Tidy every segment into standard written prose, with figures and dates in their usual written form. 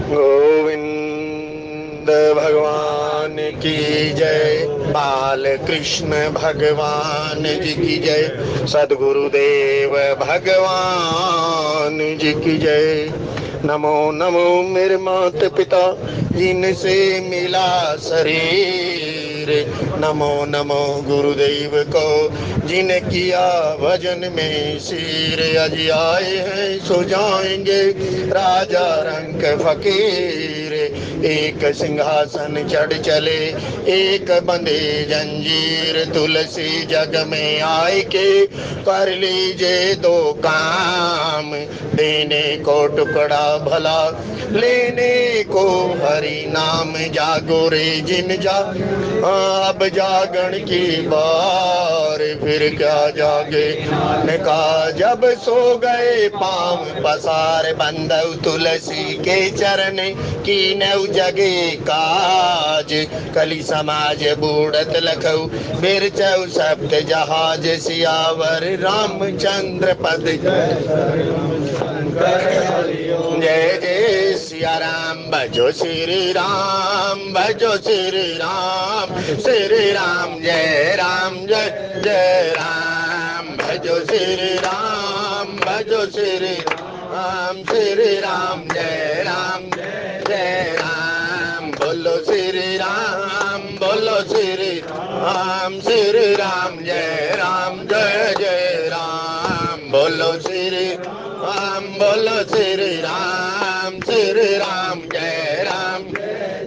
गोविंद भगवान की जय, बाल कृष्ण भगवान जी की जय, सद्गुरुदेव भगवान जी की जय। नमो नमो मेरे माता पिता जिनसे मिला शरीर, नमो नमो गुरुदेव को जिन किया भजन में सिर। आज आए हैं सो जाएंगे राजा रंग फकीर, एक सिंहासन चढ़ चले एक बंधे जंजीर। तुलसी जग में आए के कर लीजिए दो काम, देने को टुकड़ा भला लेने को हरि नाम। जागो रे जिन जा अब जागण की बार, फिर क्या जागे ने कहा जब सो गए पाँव पसार। बंदव तुलसी के चरण की नव जगे काज, कली समाज बूढ़त लखऊ बिरचऊ सप्त जहाज। सियावर रामचंद्र पद जय जय सिया राम। भजो श्री राम, भजो श्री राम, श्री राम जय जय राम। भजो श्री राम, भजो श्री राम, श्री राम जय जय राम। बोलो श्री राम, बोलो श्री राम, श्री राम जय जय राम। बोलो श्री राम, बोलो श्री राम, श्री राम जय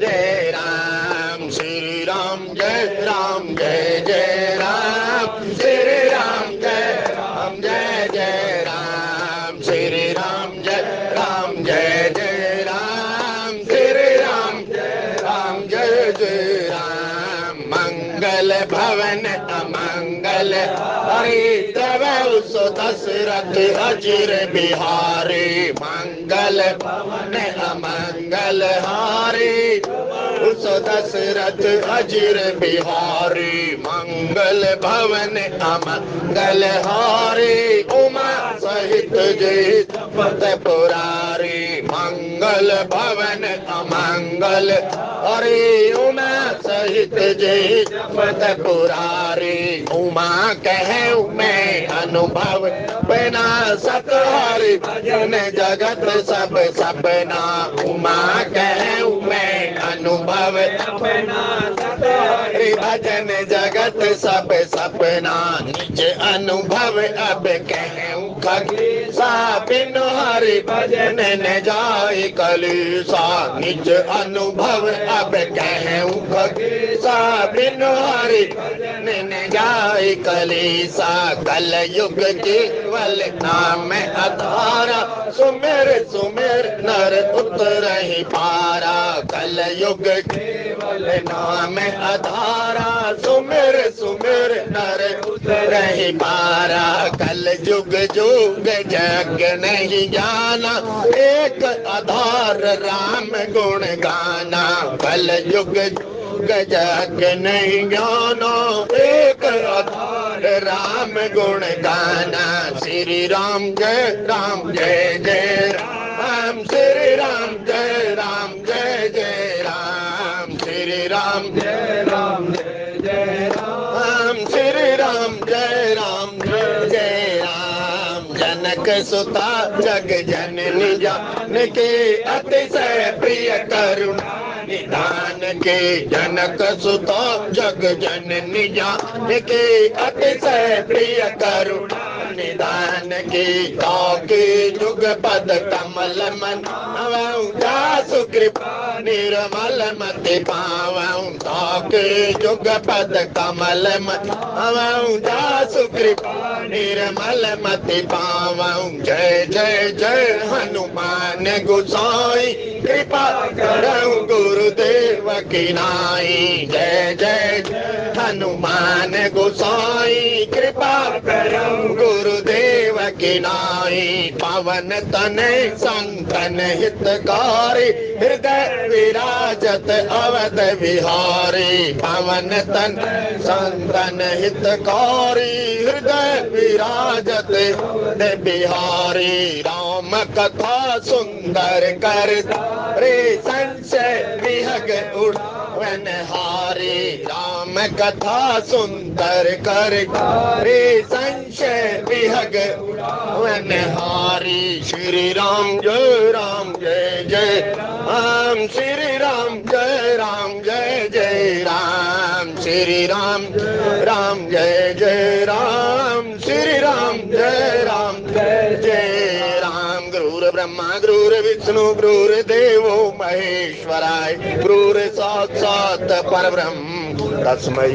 जय राम। श्री राम जय जय राम, श्री राम जय जय राम। श्री राम जय जय राम, श्री राम जय जय राम। मंगल भवन अमंगल हरि तव सो दशरथ अजिर बिहारी। मंगल भवन अमंगल हारी सो दशरथ अजिर बिहारी। मंगल भवन अमंगल हारी उमा सहित जय पुरारी। मंगल भवन अमंगल हरि उमा सहित जय पुरारी। उमा कहूँ मैं अनुभव बिना सत हरि भजन जगत सब सपना। उमा कहूँ मैं अनुभव बिना सत हरि भजन जगत सब सपना। निज अनुभव अब कहूँ खगेसा, बिनु हरि भजन न जाए कलेसा। निज अनुभव अब कहूँ खगेसा, बिनु हरि भजन न जाए कलेसा। कल युग केवल नाम अधारा, सुमेर सुमेर नर उतरहि पारा। कल युग केवल नाम अधारा, सुमेर सुमेर नर उतरहि पारा। कल युग जुग जग नहीं जाना, एक आधार राम गुण गाना। कल युग जग नहीं जाना, एक आधार राम गुण गाना। श्री राम जय जय राम, श्री राम जय जय राम। श्री राम जय जय राम, श्री राम जय जय राम। जनक सुता जग जननी जान के, अतिशय प्रिय करुणा निधान के। जनक सुता जग जननी जान के, अतिशय प्रिय करुणा निधान के। ताके जुग पद कमल मन जासु कृपा निर्मल मति पावऊं। ताके जुग पद कमल मन जासु कृपा निर्मल मति पावऊं। जय जय जय हनुमान गोसाई, कृपा करऊं गुरुदेव की नाई। जय जय जय हनुमान गोसाई, कृपा करऊं गुरु वसुदेव की नाई, पावन तनय संतन हितकारी, हृदय विराजत अवध विहारी। पावन तन संतन हितकारी, हृदय विराजत बिहारी। राम कथा सुंदर कर रे, संशय विहग उड़वनहारी। राम कथा सुंदर कर रे, संशय विहग उड़वनहारी। श्री राम जय जय राम, श्री राम जय जय राम, श्री राम जय राम, श्री राम जय राम। गुरुर ब्रह्मा गुरुर विष्णु गुरुर्देवो महेश्वराय, गुरुर साक्षात् परब्रह्म तस्मै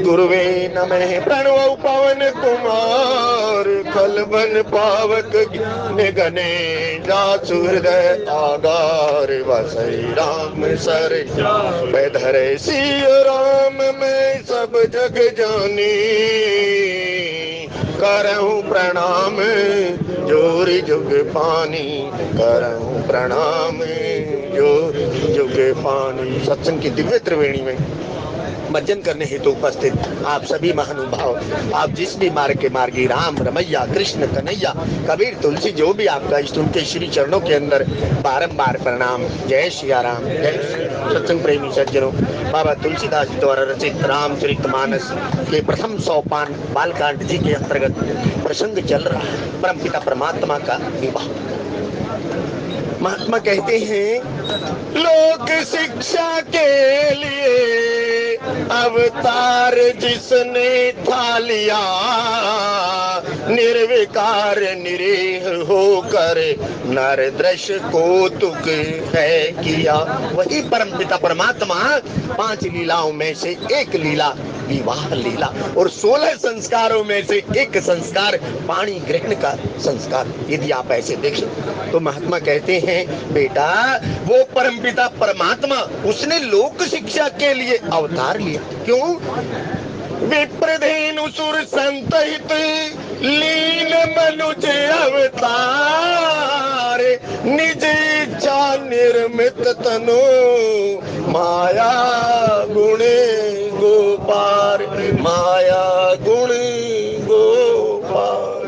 गुरुवे नमः। प्रणव पवन कुमार, खलबन पावक निगने, जासु हृदय आगार, वसई राम सर धरे। सिय राम मैं सब जग जानी, करहूं प्रणाम जोरी जुग पानी, करहूं प्रणाम जोरी जुग पानी। सत्संग की दिव्य त्रिवेणी में भजन करने हेतु उपस्थित आप सभी महानुभाव, आप जिस भी मार्ग के मार्गी, राम रमैया कृष्ण कन्हैया कबीर तुलसी, जो भी आपका इष्ट, उनके श्री चरणों के अंदर बारंबार प्रणाम। जय सिया राम। जय सत्संग प्रेमी सज्जनों, बाबा तुलसीदास जी द्वारा रचित रामचरितमानस के प्रथम सोपान बालकांड जी के अंतर्गत प्रसंग चल रहा है, परमपिता परमात्मा का विवाह। महात्मा कहते हैं, लोक शिक्षा के लिए अवतार जिसने था लिया, निर्विकार निरीह होकर नर दृश्य कौतुक है किया। वही परमपिता परमात्मा 5 लीलाओं में से एक लीला विवाह लीला, और 16 संस्कारों में से एक संस्कार पाणी ग्रहण का संस्कार। यदि आप ऐसे देखें तो महात्मा कहते हैं, बेटा वो परमपिता परमात्मा उसने लोक शिक्षा के लिए अवतार लिया। क्यों? विप्रधेनु सुर संतहित लीन मनुज अवतार, निज इच्छा निर्मित तनु माया गुण गोपार, माया गुण गोपार।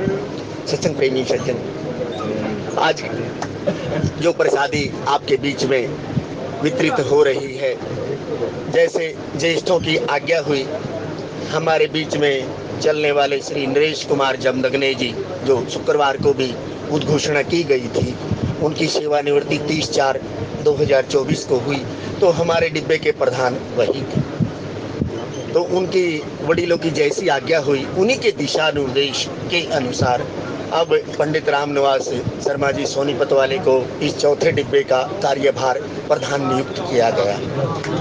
सत्संग प्रेमी सज्जन, आज जो प्रसादी आपके बीच में वितरित हो रही है, जैसे ज्येष्ठों की आज्ञा हुई, हमारे बीच में चलने वाले श्री नरेश कुमार जमदग्ने जी, जो शुक्रवार को भी उद्घोषणा की गई थी, उनकी सेवानिवृत्ति 30/4/2024 को हुई, तो हमारे डिब्बे के प्रधान वही थे। तो उनकी वडीलों की जैसी आज्ञा हुई, उन्हीं के दिशानुदेश के अनुसार अब पंडित रामनिवास शर्मा जी सोनीपत वाले को इस चौथे डिब्बे का कार्यभार प्रधान नियुक्त किया गया।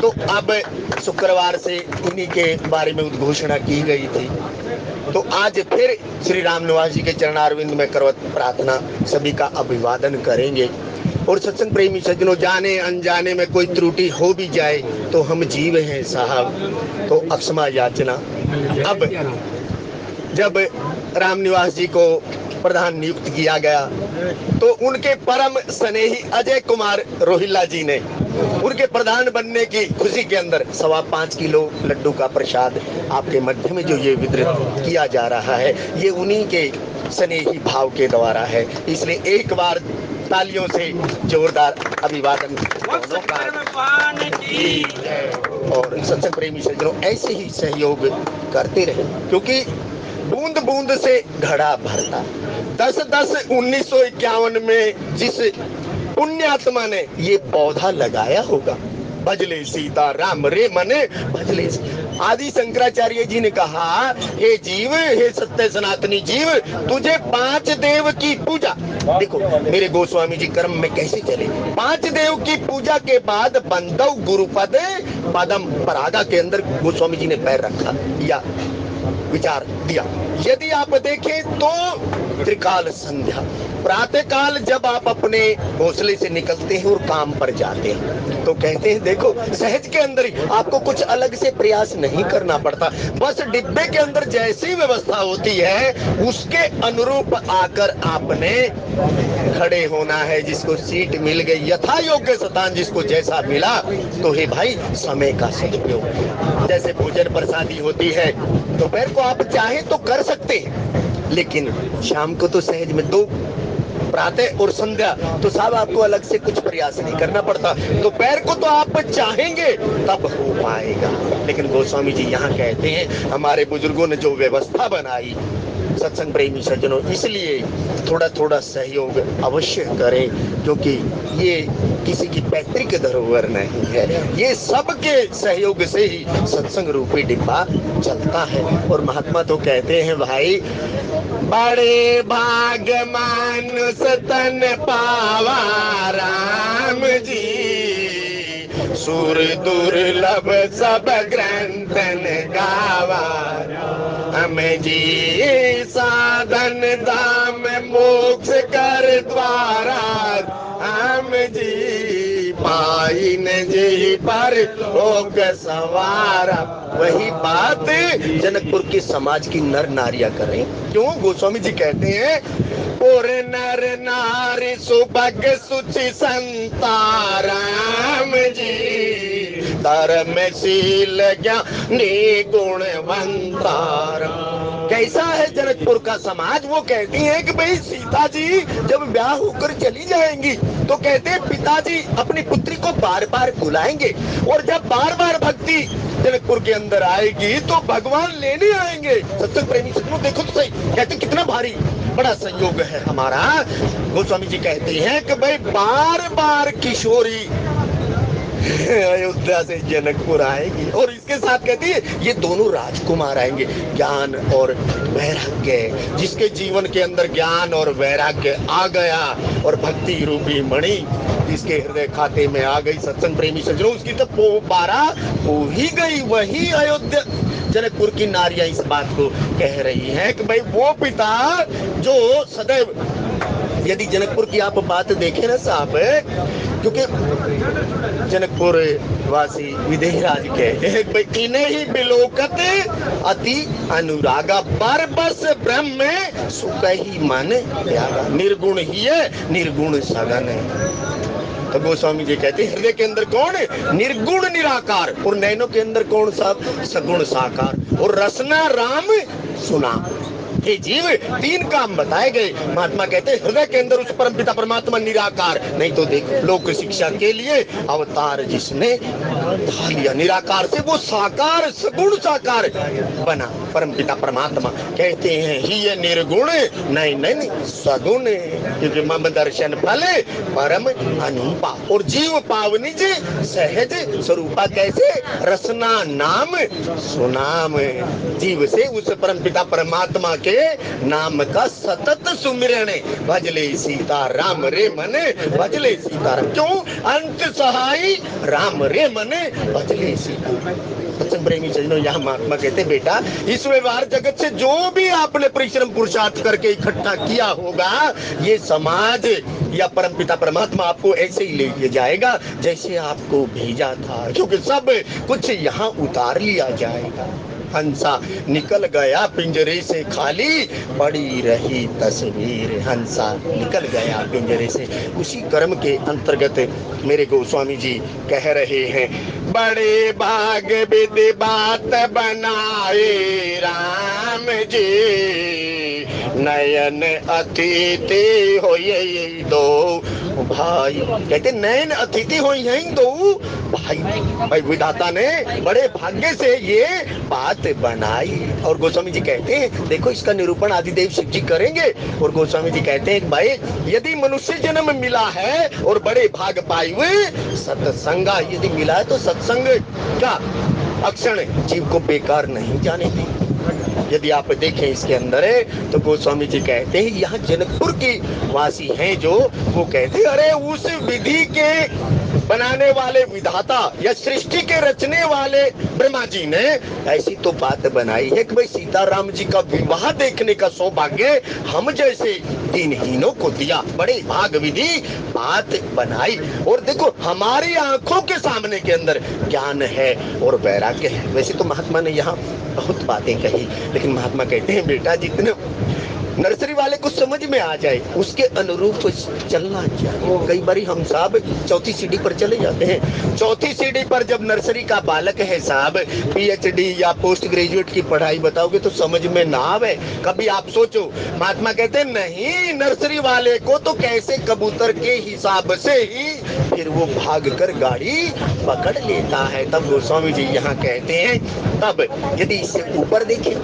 तो अब शुक्रवार से इन्हीं के बारे में उद्घोषणा की गई थी। तो आज फिर श्री रामनिवास जी के चरणारविंद में करवत प्रार्थना सभी का अभिवादन करेंगे। और सत्संग प्रेमी सज्जनों, जाने अनजाने में कोई त्रुटि हो भी जाए तो हम जीव हैं साहब, तो अक्षमा याचना। अब जब रामनिवास जी को प्रधान नियुक्त किया गया तो उनके परम स्नेही अजय कुमार रोहिल्ला जी ने उनके प्रधान बनने की खुशी के अंदर 5.25 किलो लड्डू का प्रसाद आपके मध्य में जो ये वितरित किया जा रहा है, ये उन्हीं के स्नेही भाव के द्वारा है। इसलिए एक बार तालियों से जोरदार अभिवादन दोनों का। और सत्संग प्रेमी सज्जनों, ऐसे ही सहयोग करते रहे, क्योंकि बूंद बूंद से घड़ा भरता। 10/10/1951 में जिस पुण्यात्मा ने ये पौधा लगाया होगा, भजले सीता राम रे मने भजले। आदि शंकराचार्य जी ने कहा, हे जीव, हे सत्य सनातनी जीव, तुझे 5 देव की पूजा, देखो मेरे गोस्वामी जी कर्म में कैसे चले, 5 देव की पूजा के बाद बंदव गुरुपद पदम परागा के अंदर गोस्वामी जी ने पैर रखा। या विचार दिया। यदि आप देखें तो त्रिकाल संध्या, प्रातः काल जब आप अपने घोंसले से निकलते हैं और काम पर जाते हैं, तो कहते हैं देखो सहज के अंदर ही आपको कुछ अलग से प्रयास नहीं करना पड़ता, बस डिब्बे के अंदर जैसी व्यवस्था होती है उसके अनुरूप आकर आपने खड़े होना है। जिसको सीट मिल गई यथा योग्य स्थान जिसको जैसा मिला, तो हे भाई समय का सदुपयोग। जैसे भोजन प्रसादी होती है, दोपहर को आप चाहे तो कर सकते हैं, लेकिन शाम को तो सहज में दो, प्रातः और संध्या तो साहब आपको अलग से कुछ प्रयास नहीं करना पड़ता। दोपहर को तो आप चाहेंगे तब हो पाएगा। लेकिन गोस्वामी जी यहाँ कहते हैं हमारे बुजुर्गों ने जो व्यवस्था बनाई, सत्संग प्रेमी सज्जनों, इसलिए थोड़ा थोड़ा सहयोग अवश्य करें, क्योंकि ये किसी की पैतृक धरोहर नहीं है, ये सबके सहयोग से ही सत्संग रूपी डिब्बा चलता है। और महात्मा तो कहते हैं भाई, बड़े भाग मानुष तन पावा राम जी, सुर दुर्लभ सब ग्रंथन गावा, हमें जी साधन धाम मोक्ष कर द्वारा, हम जी पाइन जी पर लोक सवारा। वही बात जनकपुर के समाज की नर नारियां करें। क्यों? गोस्वामी जी कहते हैं, और नर नारी सुभग सुचि संताराम जी, धर्मशील ज्ञानी गुणवंतार। कैसा है जनकपुर का समाज? वो कहती है कि भाई सीता जी जब ब्याह होकर चली जाएंगी तो कहते हैं पिताजी अपनी पुत्री को बार बार बुलाएंगे, और जब बार बार भक्ति जनकपुर के अंदर आएगी तो भगवान लेने आएंगे। सत्संग प्रेमी सज्जनों देखो तो सही, कहते कितना भारी बड़ा संयोग है हमारा। गोस्वामी जी कहते हैं कि भाई बार बार किशोरी अयोध्या से जनकपुर आएगी, और इसके साथ कहती है ये दोनों राजकुमार आएंगे। ज्ञान और वैराग्य, जिसके जीवन के अंदर ज्ञान और वैराग्य आ गया और भक्ति रूपी मणि जिसके हृदय खाते में आ गई, सत्संग प्रेमी सज्जनों, उसकी तो पारा हो ही गई। वही अयोध्या जनकपुर की नारियां इस बात को कह रही हैं कि भाई वो पिता जो सदैव, यदि जनकपुर की आप बात देखें ना साहब, क्योंकि जनकपुर वासी विदेहराज के इन्हें ही बिलोकत अति अनुरागा, पर बस ब्रह्म सुख ही मन त्यागा, निर्गुण ही है निर्गुण सगन है। तो गोस्वामी जी कहते हैं हृदय के अंदर कौन है? निर्गुण निराकार, और नैनों के अंदर कौन सा? सगुण साकार। और रसना राम सुना। हे जीव, तीन काम बताए गए। महात्मा कहते हैं हृदय के अंदर उस परमपिता परमात्मा निराकार, नहीं तो देखो लोक शिक्षा के लिए अवतार जिसने ढा लिया, निराकार से वो साकार सगुण साकार बना। परमपिता परमात्मा कहते हैं ही ये निर्गुण नहीं नहीं सगुण, क्योंकि मम दर्शन फले परम अनुपा, और जीव पावनी जी सहज स्वरूपा। कैसे? रसना नाम सुनाम, जीव से उस परमपिता परमात्मा के नाम का सतत सुमिरन, भजले सीता राम रे मने, भजले सीता राम। क्यों? अंत सहाय राम रे मने, भजले सीता। सत्संग प्रेमी सज्जनों, यहाँ महात्मा कहते बेटा इस व्यवहार जगत से जो भी आपने परिश्रम पुरुषार्थ करके इकट्ठा किया होगा, ये समाज या परमपिता परमात्मा आपको ऐसे ही ले जाएगा जैसे आपको भेजा था, क्योंकि सब कुछ यहाँ उतार लिया जाएगा। हंसा निकल गया पिंजरे से खाली, पड़ी रही तस्वीर। हंसा निकल गया पिंजरे से, उसी कर्म के अंतर्गत मेरे गोस्वामी जी कह रहे हैं, बड़े भाग विधि बात बनाए राम जी, नयन अतिथि हो ये दो भाई। कहते नयन अतिथि हो यही दो भाई। भाई विधाता ने बड़े भाग्य से ये बात बनाई। और गोस्वामी जी कहते हैं देखो इसका निरूपण आदिदेव शिव जी करेंगे। और गोस्वामी जी कहते हैं भाई यदि मनुष्य जन्म मिला है और बड़े भाग पाए हुए सत्संगा, यदि मिला है तो सत्संग का अक्षण जीव को बेकार नहीं जाने दी। यदि आप देखें इसके अंदर है तो गोस्वामी जी कहते हैं यहाँ जनकपुर के वासी हैं जो, वो कहते हैं अरे उस विधि के बनाने वाले विधाता या सृष्टि के रचने वाले ब्रह्मा जी ने ऐसी तो बात बनाई है कि भाई सीताराम जी का विवाह देखने का सौभाग्य हम जैसे दिनहीनों को दिया। बड़े भाग विधि बात बनाई। और देखो हमारी आंखों के सामने के अंदर ज्ञान है और वैराग्य है। वैसे तो महात्मा ने यहाँ बहुत बातें कही, लेकिन महात्मा कहते हैं बेटा जितने नर्सरी वाले को समझ में आ जाए उसके अनुरूप चलना चाहिए। कई बार हम साहब चौथी सीढ़ी पर चले जाते हैं। चौथी सीढ़ी पर जब नर्सरी का बालक है साहब, पीएचडी या पोस्ट ग्रेजुएट की पढ़ाई बताओगे तो समझ में ना आवे। कभी आप सोचो, महात्मा कहते हैं नहीं, नर्सरी वाले को तो कैसे कबूतर के हिसाब से ही फिर वो भाग कर गाड़ी पकड़ लेता है। तब गोस्वामी जी यहाँ कहते हैं, तब यदि इससे ऊपर देखें,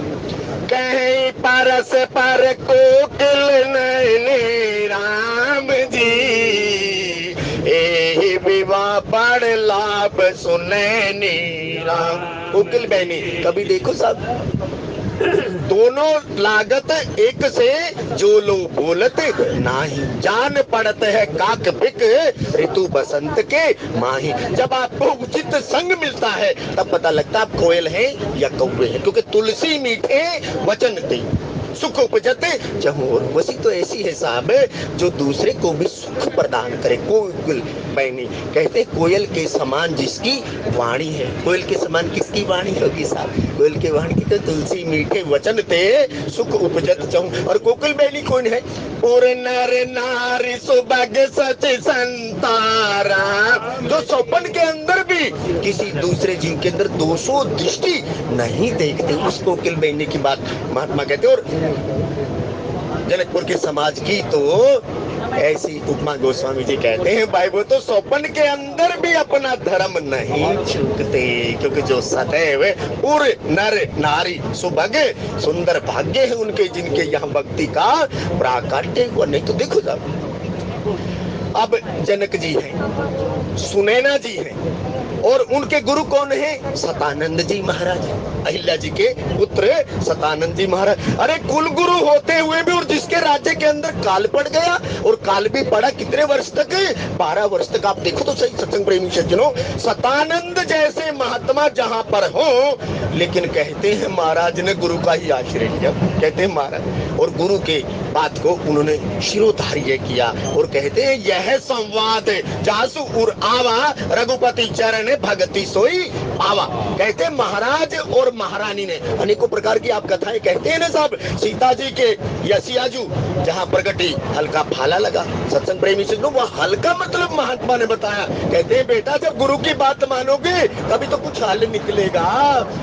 कहीं परस पर कोकिल नैनी राम जी, ए विवाह बड़ लाभ सुनैनी राम। कोकिल बहनी कभी देखो साहब, दोनों लागत एक से जो लो बोलत नाही, जान पड़त है काक बिक ऋतु बसंत के माही। जब आपको उचित संग मिलता है तब पता लगता है आप कोयल हैं या कौवे हैं, क्योंकि तुलसी मीठे वचन दे सुख उपजते चहुर। वसी तो ऐसी है साहब जो दूसरे को भी सुख प्रदान करे। कोयल बहनी कहते कोयल के समान जिसकी वाणी है। कोयल के समान किसकी वाणी होगी साहब? कोयल के वाणी की तो तुलसी मीठे वचन ते सुख उपजत चहु। और कोकिल बहनी कौन है? और नर नारी सुभग सच संतारा, जो सौपन के अंदर भी किसी दूसरे जीव के अंदर दोषों दृष्टि नहीं देखते, उस कोकिल बहनी की बात महात्मा कहते। और जनकपुर के समाज की तो ऐसी उपमा गोस्वामी जी कहते हैं, भाई वो तो सौपन के अंदर भी अपना धर्म नहीं चूकते, क्योंकि जो सदैव पूरे नर नारी सुभग सुंदर भाग्य है उनके, जिनके यहाँ भक्ति का प्राकट्य हुआ। नहीं तो देखो साहब, अब जनक जी हैं, सुनैना जी हैं, और उनके गुरु कौन है? सतानंद जी महाराज, अहिल्या जी के पुत्र सतानंद जी महाराज। अरे कुल गुरु होते हुए भी, और जिसके राज्य के अंदर काल पड़ गया, और काल भी पड़ा कितने वर्ष तक? 12 वर्ष तक। आप देखो तो सही सत्संग प्रेमी सज्जनों, सतानंद जैसे महात्मा जहां पर हो, लेकिन कहते हैं महाराज ने गुरु का ही आश्रय लिया। कहते हैं महाराज, और गुरु के बात को उन्होंने शिरोधार्य किया, और कहते हैं यह संवाद जासु उर आवा रघुपति चरण भगति सोई पावा। कहते हैं महाराज और महारानी ने अनेकों प्रकार की आप कथाएं कहते हैं ना साहब। सीता जी के यसियाजू जहां प्रगति हल्का फाला लगा, सत्संग प्रेमी से वह हल्का मतलब महात्मा ने बताया। कहते हैं बेटा जब गुरु की बात मानोगे तभी तो कुछ हल निकलेगा,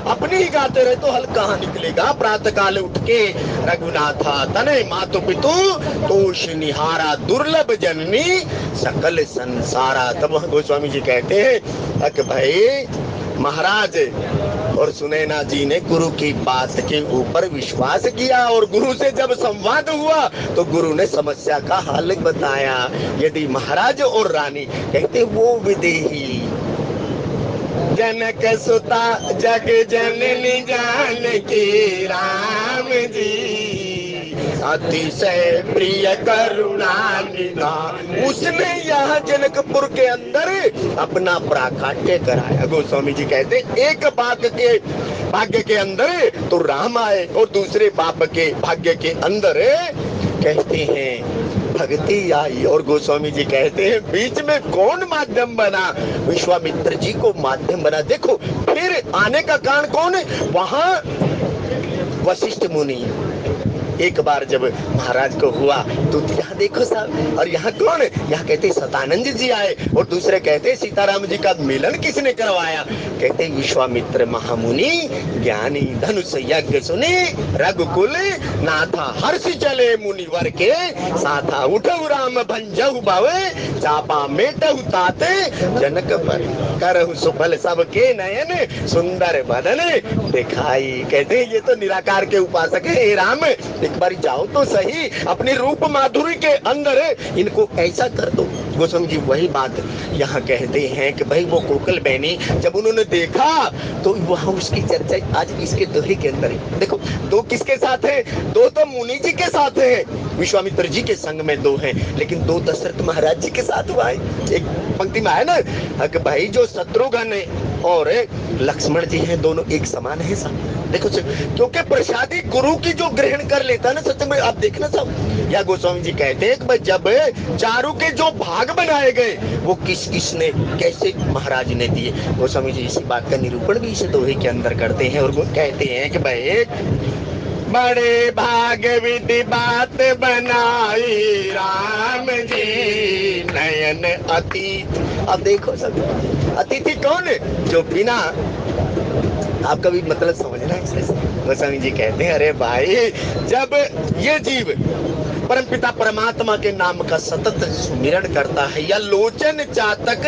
अपनी ही गाते रहे तो हल कहाँ निकलेगा। प्रातः काल उठ के रघुनाथा तने मातु पितु तोष निहारा, दुर्लभ जननी सकल संसारा। तब गोस्वामी जी कहते हैं कि भाई महाराज और सुनैना जी ने गुरु की बात के ऊपर विश्वास किया, और गुरु से जब संवाद हुआ तो गुरु ने समस्या का हल बताया। यदि महाराज और रानी कहते वो विदेही जनक सुता जग जननी जानकी राम जी, अतिशय प्रिय करुणा निधान। उसने यहाँ जनकपुर के अंदर अपना प्राकट्य कराया। गोस्वामी जी कहते एक बाप के भाग्य के अंदर तो राम आए, और दूसरे बाप के भाग्य के अंदर कहते हैं भक्ति आई। और गोस्वामी जी कहते हैं बीच में कौन माध्यम बना? विश्वामित्र जी को माध्यम बना। देखो फिर आने का कारण कौन है? वहां वशिष्ठ मुनि। एक बार जब महाराज को हुआ तो यहाँ देखो साहब, और यहाँ कौन? यहाँ कहते सतानंद जी आए, और दूसरे कहते सीताराम जी का मिलन किसने करवाया? कहते विश्वामित्र महामुनि ज्ञानी, धनुष यज्ञ सुने रघुकुल नाथा, हर्ष चले मुनिवर के साथा, उठऊ राम भंजहु भवे चापा मेटहु ताते, जनक पर करहु सुफल सबके नयन सुंदर बदन दिखाई। कहते ये तो निराकार के उपासक है राम, एक बार जाओ तो सही, अपनी रूप माधुरी के अंदर इनको ऐसा कर दो। गोस्वामी जी वही बात यहाँ कहते हैं कि भाई वो कोकल बहनी जब उन्होंने देखा तो वहाँ उसकी चर्चा आज इसके दोहे के अंदर है। देखो दो किसके साथ है? दो तो मुनि जी के साथ है, विश्वामित्र जी के संग में दो हैं, लेकिन दो दशरथ महाराज जी के साथ हुआ है। एक पंक्ति में है ना कि भाई जो शत्रुघ्न और लक्ष्मण जी हैं दोनों एक समान है सब। देखो क्योंकि प्रसादी गुरु की जो ग्रहण कर लेता है ना, सच में आप देखना सब। या गोस्वामी जी कहते हैं कि जब चारों के जो भाग बनाए गए वो किस किसने कैसे महाराज ने दिए। गोस्वामी जी इसी बात का निरूपण भी इस दोहे के अंदर करते हैं और वो कहते हैं कि भाई बड़े भाग विधि बात बनाई राम जी नयन अतीत। अब देखो सब अतिथि कौन है? जो बिना, आपका भी मतलब समझना है इससे। गोस्वामी जी कहते हैं अरे भाई जब ये जीव परमपिता परमात्मा के नाम का सतत सुमिरन करता है या लोचन चातक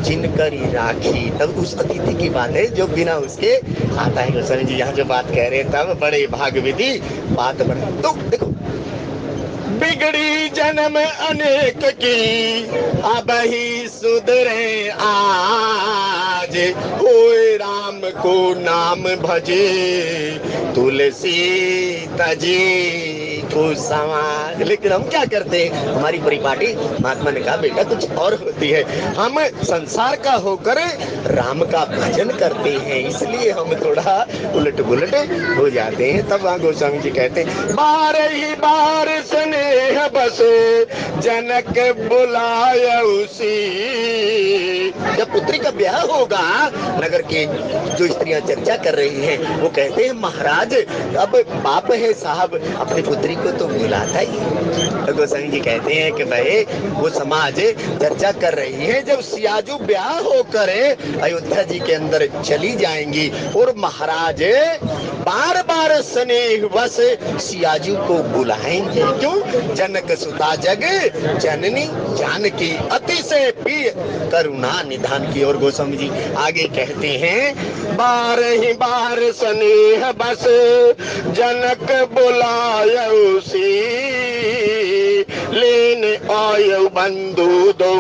जिनकर राखी, तब उस अतिथि की बात है जो बिना उसके आता है। गोस्वामी जी यहाँ जो बात कह रहे हैं तब बड़े भाग विधि बात बने। तो देखो बिगड़ी जन्म अनेक की अब ही सुधरे आज, होए राम को नाम भजे तुलसी तजी को समाज। लेकिन हम क्या करते हैं? हमारी परिपाटी महात्मा ने कहा बेटा कुछ और होती है, हम संसार का होकर राम का भजन करते हैं, इसलिए हम थोड़ा उलट पुलट हो जाते हैं। तब वहाँ गोस्वामी जी कहते हैं बार ही बार स्नेह बसे जनक बुलाया उसी। जब पुत्री का ब्याह होगा, नगर के जो स्त्रियां चर्चा कर रही हैं वो कहते हैं महाराज अब बाप है साहब अपनी पुत्री को तो बुलाता ही। तो गोस्वामी जी कहते हैं कि भाई वो समाज चर्चा कर रही है, जब सियाजू ब्याह होकर अयोध्या जी के अंदर चली जाएंगी और महाराज बार बार स्नेह बस सियाजू को बुलाएंगे। क्यों? जनक सुता जग जननी जानकी अतिशय प्रिय करुणा निधान की। और गोस्वामी जी आगे कहते हैं बार ही बार स्नेह बस जनक बुलाया उसी, लेने आयो बंधु दो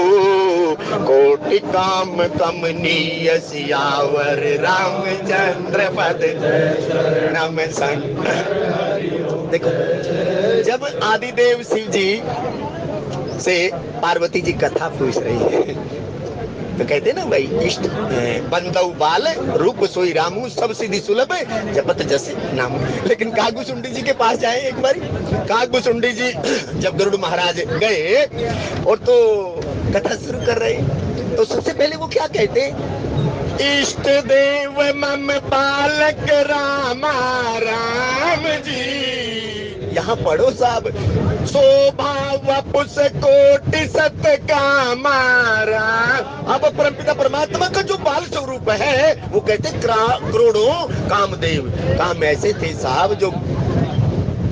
कोटि काम कमनीय सियावर रामचंद्र पद नम संग। देखो जब आदिदेव शिव जी से पार्वती जी कथा पूछ रही है तो कहते ना भाई इष्ट बंदौ बाल रूप सोई रामू सब सिद्धि सुलभ जपत जस नाम। लेकिन कागभूषुंडी जी के पास जाए एक बार। कागभूषुंडी जी जब गरुड़ महाराज गए और तो कथा शुरू कर रहे तो सबसे पहले वो क्या कहते? इष्ट देव मम बालक रामा राम जी। यहाँ पढ़ो साहब शोभा वपुष कोटि सत कामारा। अब परमपिता परमात्मा का जो बाल स्वरूप है वो कहते करोड़ों कामदेव। काम ऐसे थे साहब जो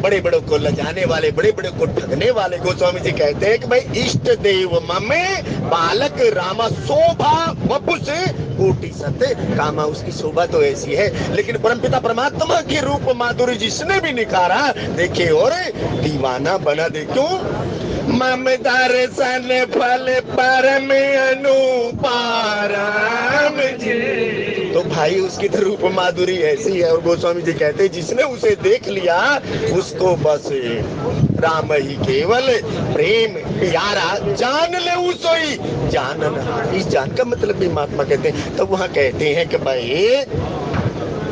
बड़े बड़ों को लजाने वाले, बड़े बड़े को ठगने वाले। गोस्वामी जी कहते हैं कि भाई इष्ट देव ममे बालक रामा शोभा वपुष कोटि सत कामा। उसकी शोभा तो ऐसी है, लेकिन परमपिता परमात्मा की रूप माधुरी जिसने भी निखारा देखे और दीवाना बना दे। क्यों? मम दर्शन फल परम अनुपाराम जी। तो भाई उसकी तो रूप माधुरी ऐसी है। और गोस्वामी जी कहते हैं जिसने उसे देख लिया उसको बस राम ही केवल प्रेम प्यारा जान ले उसो ही जानन। इस जान का मतलब भी महात्मा कहते हैं। तो वहाँ कहते हैं कि भाई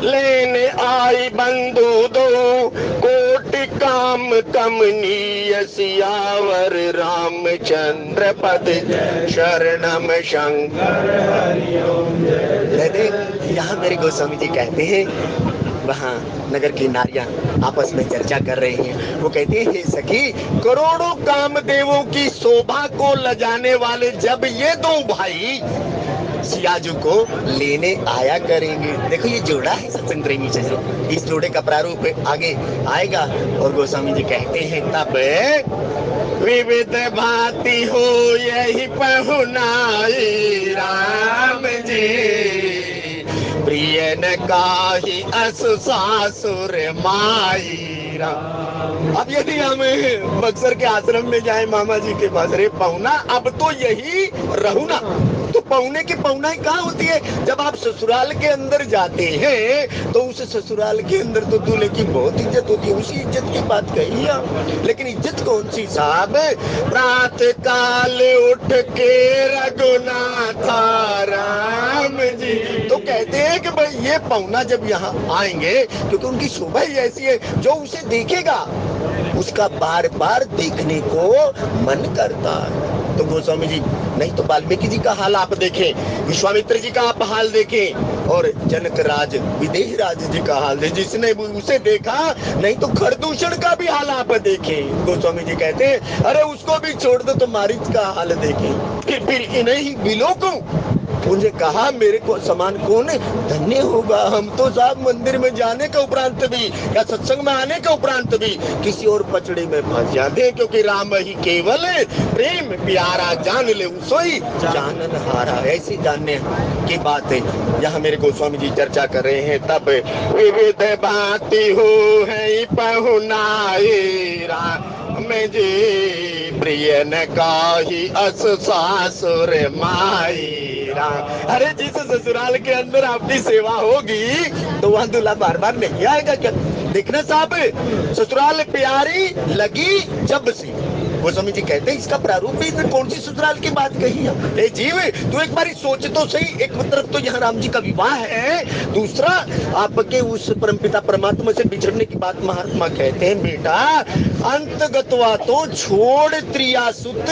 लेने आई बंधु दो कोटि काम कमनीय सियावर रामचंद्र पद शरणम शंकर। यहाँ मेरे गोस्वामी जी कहते हैं वहाँ नगर की नारियां आपस में चर्चा कर रही हैं। वो कहते हैं हे सखी करोड़ों कामदेवों की शोभा को लजाने वाले जब ये दो भाई सियाजू को लेने आया करेंगे। देखो ये जोड़ा है सत्संग प्रेमी से, इस जोड़े का प्रारूप आगे आएगा। और गोस्वामी जी कहते हैं तब विविध भांति हो यही पहुनाई राम जी प्रिय न काही अस सासुर माईरा। अब यदि हम बक्सर के आश्रम में जाए मामा जी के पास, रे पहुना अब तो यही रहू ना, तो पौने की पौना ही कहाँ होती है। जब आप ससुराल के अंदर जाते हैं तो उस ससुराल के अंदर तो दूल्हे की बहुत इज्जत होती है, उसी इज्जत की बात कही है। लेकिन इज्जत कौन सी साहब? प्रातः काल उठ के रघुनाथ राम जी, तो कहते हैं कि भाई ये पौना जब यहाँ आएंगे, क्योंकि उनकी शोभा ही ऐसी है, जो उसे देखेगा उसका बार बार देखने को मन करता है। तो गोस्वामी जी, नहीं तो वाल्मीकि जी का हाल आप देखें, विश्वामित्र जी का आप हाल देखें, और जनक राज विदेह राज जी का हाल देखें, जिसने उसे देखा, नहीं तो खरदूषण का भी हाल आप देखें। गोस्वामी जी कहते हैं अरे उसको भी छोड़ दो तो मारीच का हाल देखें, फिर इन्हें ही बिलो को। उन्हें कहा मेरे को समान कौन धन्य होगा। हम तो साहब मंदिर में जाने के उपरांत भी या सत्संग में आने के उपरांत भी किसी और पचड़े में फंस जाते हैं, क्योंकि राम ही केवल प्रेम प्यारा, जान ले सोई जानन हारा। ऐसी जानने की बात है यहाँ मेरे गोस्वामी जी चर्चा कर रहे हैं। तब विविध बाती हो है पहुनाई राम जी, प्रिय न काही अस सासुर माई। अरे जिस ससुराल के अंदर आपकी सेवा होगी तो वहाँ दूल्हा बार बार नहीं आएगा क्या? देखना साहब, ससुराल प्यारी लगी जब से। गोस्वामी जी कहते हैं इसका प्रारूप भी, इसमें कौन सी ससुराल की बात कही है? जीव तू एक बार सोच तो सही। एक तरफ तो यहाँ राम जी का विवाह है, दूसरा आपके उस परमपिता परमात्मा से बिछड़ने की बात महात्मा कहते हैं बेटा अंतगतवा तो छोड़ त्रिया सुत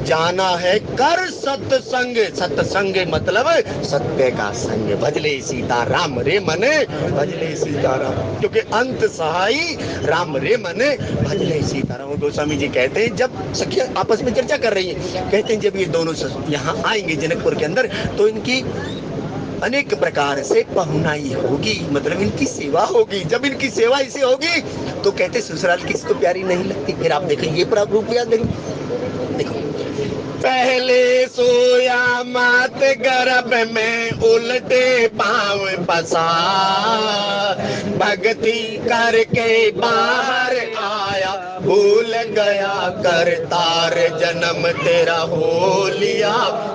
जाना है कर सत्संग। सत्संग मतलब सत्य का संग। भजले सीता राम रे मन, भजले सीता राम, क्योंकि अंत सहाई राम रे मन, भजले सीता राम। गोस्वामी जी कहते हैं जब सखियां आपस में चर्चा कर रही हैं, कहते हैं जब ये दोनों यहाँ आएंगे जनकपुर के अंदर तो इनकी अनेक प्रकार से पहुनाई होगी, मतलब इनकी सेवा होगी। जब इनकी सेवा इसे होगी तो कहते ससुराल किसको प्यारी नहीं लगती। फिर आप देखें ये प्रारूप याद देखो, पहले सोया मात गर्भ में उल्टे पांव पसा, भक्ति करके बाहर आया भूल गया करतार जन्म तेरा हो लिया।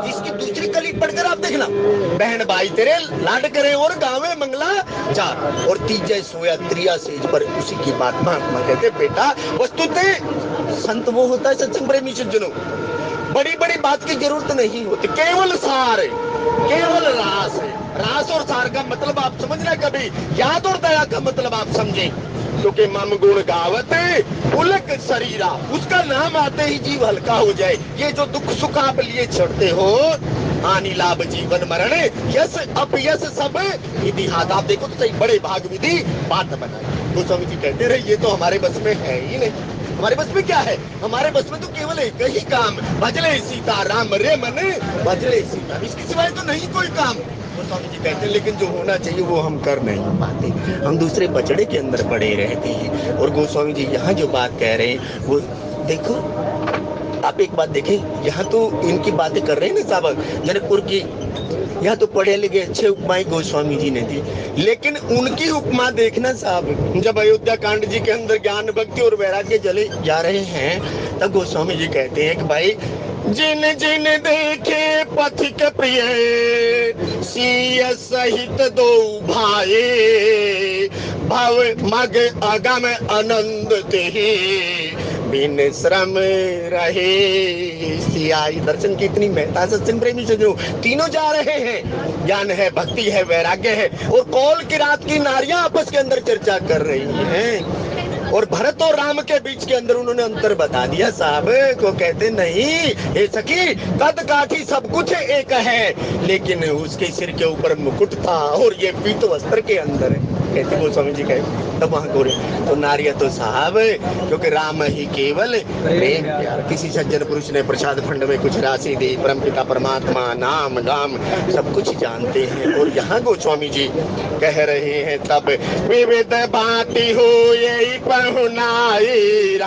इसकी दूसरी कली पढ़कर आप देखना, बहन भाई तेरे लाड करे और गावे मंगला चार, और तीजे सोया त्रिया सेज पर। उसी की बात महात्मा कहते बेटा वस्तुतः संत वो होता है सत्संग प्रेमी सज्जनों, बड़ी बड़ी बात की जरूरत नहीं होती, केवल सार है, केवल रास है। रास और सार का मतलब आप समझना, कभी याद और दया का मतलब आप समझें। क्योंकि मम गुण गावत उलक शरीरा, उसका नाम आते ही जीव हल्का हो जाए। ये जो दुख सुख आप लिए चढ़ते हो, हानि लाभ जीवन मरण यश अपयश सब विधि हाथ। आप देखो तो सही, बड़े भाग विधि बात बनाए। गोस्वामी जी कहते रहे ये तो हमारे बस में है ही नहीं। हमारे बस में क्या है? हमारे बस में तो केवल एक ही काम, भजले सीता राम रे मन, भजले सीता, इसके सिवाय तो नहीं कोई काम। गोस्वामी जी कहते हैं लेकिन जो होना चाहिए वो हम कर नहीं पाते, हम दूसरे बचड़े के अंदर पड़े रहते हैं। और गोस्वामी जी यहाँ जो बात कह रहे हैं वो देखो, आप एक बात देखें, यहाँ तो इनकी बातें कर रहे हैं ना साहब जनकपुर की, यहाँ तो पढ़े लिखे अच्छे उपमाएं गोस्वामी जी ने दी, लेकिन उनकी उपमा देखना साहब। जब अयोध्या कांड जी के अंदर ज्ञान भक्ति और वैराग्य जले जा रहे हैं तब गोस्वामी जी कहते हैं कि भाई जिन जिन देखे पथिक प्रिय सिय सहित दो भाई, भव मग अगम आनंद तेहि बिन श्रम रहे सियाई। दर्शन की इतनी महत्ता सत्संग प्रेमी से जो तीनों जा रहे हैं, ज्ञान है, भक्ति है, वैराग्य है, और कौल की रात की नारियां आपस के अंदर चर्चा कर रही हैं। और भरत और राम के बीच के अंदर उन्होंने अंतर बता दिया साहब को। कहते नहीं हे सखी, कद काठी सब कुछ एक है, लेकिन उसके सिर के ऊपर मुकुट था और ये पीत वस्त्र के अंदर है। कहते गोस्वामी जी कहे तब वहां गोरे तो नारिया तो साहब, क्योंकि राम ही केवल प्रेम प्यार। किसी सज्जन पुरुष ने प्रसाद फंड में कुछ राशि दी, परमपिता परमात्मा नाम गाम सब कुछ जानते हैं। और यहाँ गोस्वामी जी कह रहे हैं तब विविध बाती हो यही पहुनाई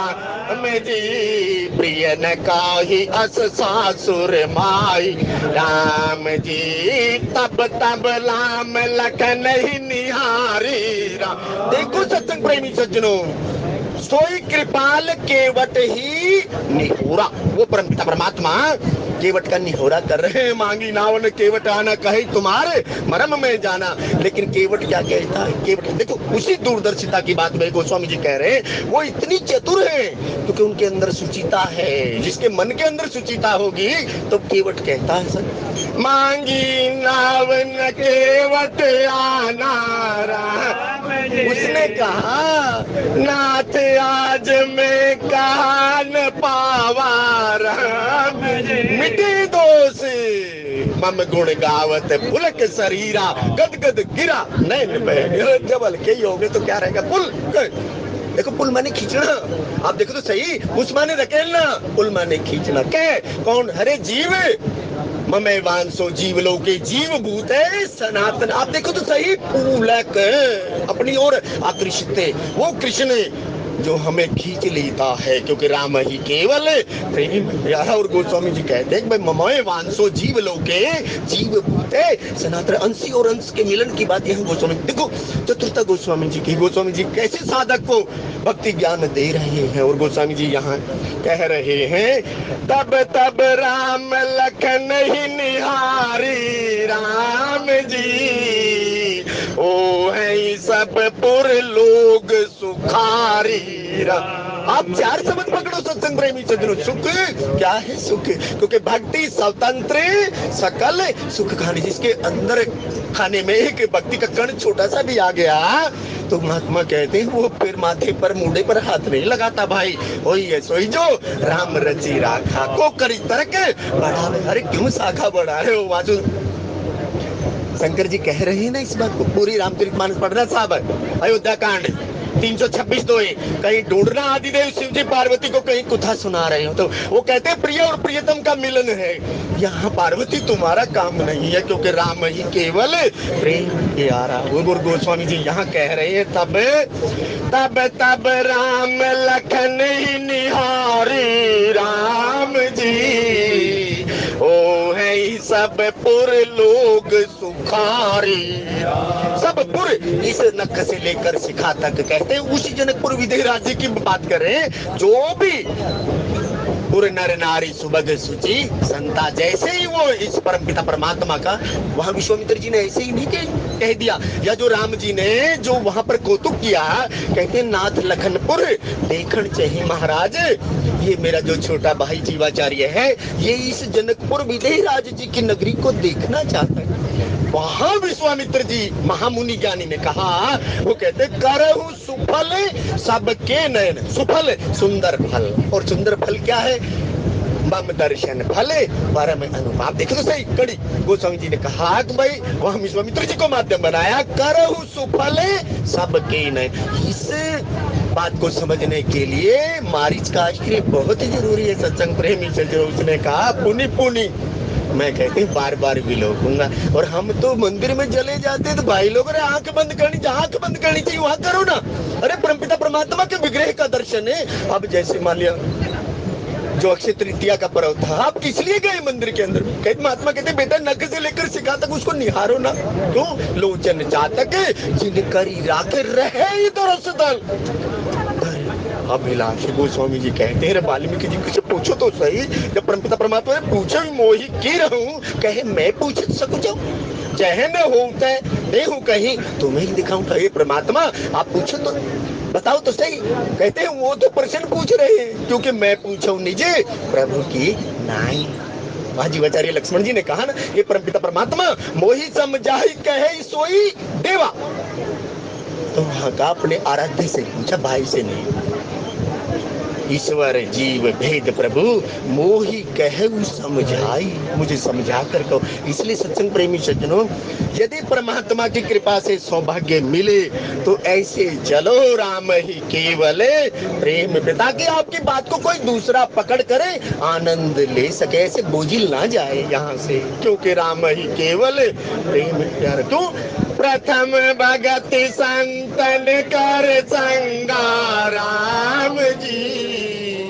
राम जी प्रिय न काही अस सासुर माई राम जी तब तब राम लखन ही निहारी राम। देखो सत्संग प्रेमी सज्जनों, सोई कृपाल केवट ही निहोरा, वो परमपिता परमात्मा केवट का निहोरा कर रहे हैं। मांगी नावन केवट आना कहे तुम्हारे मरम में जाना। लेकिन केवट क्या कहता है? केवट देखो उसी दूरदर्शिता की बात में गोस्वामी जी कह रहे हैं, वो इतनी चतुर है क्योंकि उनके अंदर सुचिता है। जिसके मन के अंदर सुचिता होगी तो केवट कहता है सर, मांगी नावन केवट आना राम। उसने कहा नाथ आज मैं कान पावा राम, मिटे दोष मम गुण गावत पुलक शरीरा, गद गद गिरा नैन बह। जब हल्के ही हो गए तो क्या रहेगा? पुल। देखो पुल माने खींचना, आप देखो तो सही, उस माने धकेलना, पुल माने खींचना। क्या कौन? हरे जीव ममे वांसो जीव लोके जीव भूत है सनातन। आप देखो तो सही, पूलक अपनी ओर आकृष्ट है वो कृष्ण जो हमें खींच लेता है, क्योंकि राम ही केवल प्रेम प्यारा। और गोस्वामी जी कहते हैं भाई ममोए वांसो जीव लोके जीव भूते सनातन। अंशी और अंश के मिलन की बात यहाँ गोस्वामी देखो चतुर्था गोस्वामी जी की। गोस्वामी जी कैसे साधक को भक्ति ज्ञान दे रहे हैं। और गोस्वामी जी यहाँ कह रहे हैं तब तब राम लखन ही निहारी राम जी, ओ है सब पुर लोग सुखारी। आप चार शब्द पकड़ो सत्संग प्रेमी सज्जनों। सुख क्या है? सुख क्योंकि भक्ति स्वतंत्र सकल सुख खाने। जिसके अंदर खाने में एक भक्ति का कण छोटा सा भी आ गया तो महात्मा कहते हैं वो फिर माथे पर मुंडे पर हाथ नहीं लगाता। भाई वही है सोई जो राम रची राखा को करी तर्क बढ़ा। अरे क्यों शाखा बढ़ा रहे हो? वाजु शंकर जी कह रहे हैं ना इस बात को। पूरी रामचरितमानस पढ़ना साहब, अयोध्या कांड 326 तो है। कहीं ढूंढना आदिदेव शिव जी पार्वती को, कहीं कुथा सुना रहे हो। तो वो कहते हैं प्रिय और प्रियतम का मिलन है। यहाँ पार्वती तुम्हारा काम नहीं है क्योंकि राम ही केवल प्रेम प्यारा। वो गोस्वामी जी यहाँ कह रहे हैं तब तब तब राम लखन ही निहारी राम जी, ओ है सब पुर लोग सुखारी। सब पुर इस नख से लेकर शिखा तक कहते हैं उसी जनकपुर विदेह राज्य की बात कर रहे हैं। जो भी पुर नर नारी सुबग सुचि संता, जैसे ही वो इस परमपिता परमात्मा का वहां विश्वामित्र जी ने ऐसे ही नहीं कह दिया, या जो राम जी ने जो वहां पर कौतुक किया, कहते हैं नाथ लखनपुर देखण चाहिए महाराज। ये मेरा जो छोटा भाई जीवाचार्य है ये इस जनकपुर विदेह राज जी की नगरी को देखना चाहता है। वहां विश्वामित्र जी महामुनि ज्ञानी ने कहा, वो कहते करहु सुफल सबके नयन। सुफल सुंदर फल, और सुंदर फल क्या है? मम दर्शन फले परम अनुप। आप देखो तो सही कड़ी गोस्वामी जी ने कहा कि भाई वहां विश्वामित्र जी को माध्यम बनाया, करहु सुफल सबके नयन। इस बात को समझने के लिए मारीच का आश्रय बहुत ही जरूरी है। सत्संग प्रेमी से जो उसने कहा पुनि पुनि, मैं कहती हूँ बार बार भी लोगूंगा। और हम तो मंदिर में चले जाते तो भाई लोग अरे आंख बंद करनी, जहाँ आंख बंद करनी चाहिए वहां करो ना। अरे परमपिता परमात्मा के विग्रह का दर्शन है। अब जैसे मान लिया जो अक्षय तृतीया का पर्व था, आप किस लिए गए मंदिर के अंदर? कहते महात्मा कहते बेटा नख से लेकर शिखा तक उसको निहारो ना। क्यों? लोचन चातक जिन करी राखे रहे तो रसदल। अभिलाष गोस्वामी जी कहते हैं वाल्मीकि जी से पूछो तो सही, जब परमपिता परमात्मा ने पूछो मोही की रहूं, कहे मैं पूछ सकूं चाहे न होता देहूं कहीं तुम्हें ही दिखाऊं। ये परमात्मा आप पूछो तो बताओ तो सही। कहते हैं वो तो प्रश्न पूछ रहे हैं क्योंकि मैं पूछूं निजे प्रभु की नाई। जीवाचार्य लक्ष्मण जी ने कहा ना, ये परमपिता परमात्मा मोही समझाई कहे सोई देवा। तो वहां का अपने आराध्य से पूछा, भाई से नहीं। ईश्वर जीव भेद प्रभु मोही कहु समझाई, मुझे समझा कर कहो। इसलिए सत्संग प्रेमी सज्जनों, यदि परमात्मा की कृपा से सौभाग्य मिले तो ऐसे चलो राम ही केवल प्रेम, ताकि आपकी बात को कोई दूसरा पकड़ करे आनंद ले सके, ऐसे बोझिल ना जाए यहाँ से, क्योंकि राम ही केवल प्रेम प्यार। तो प्रथम भगति संतन कर संगा राम जी,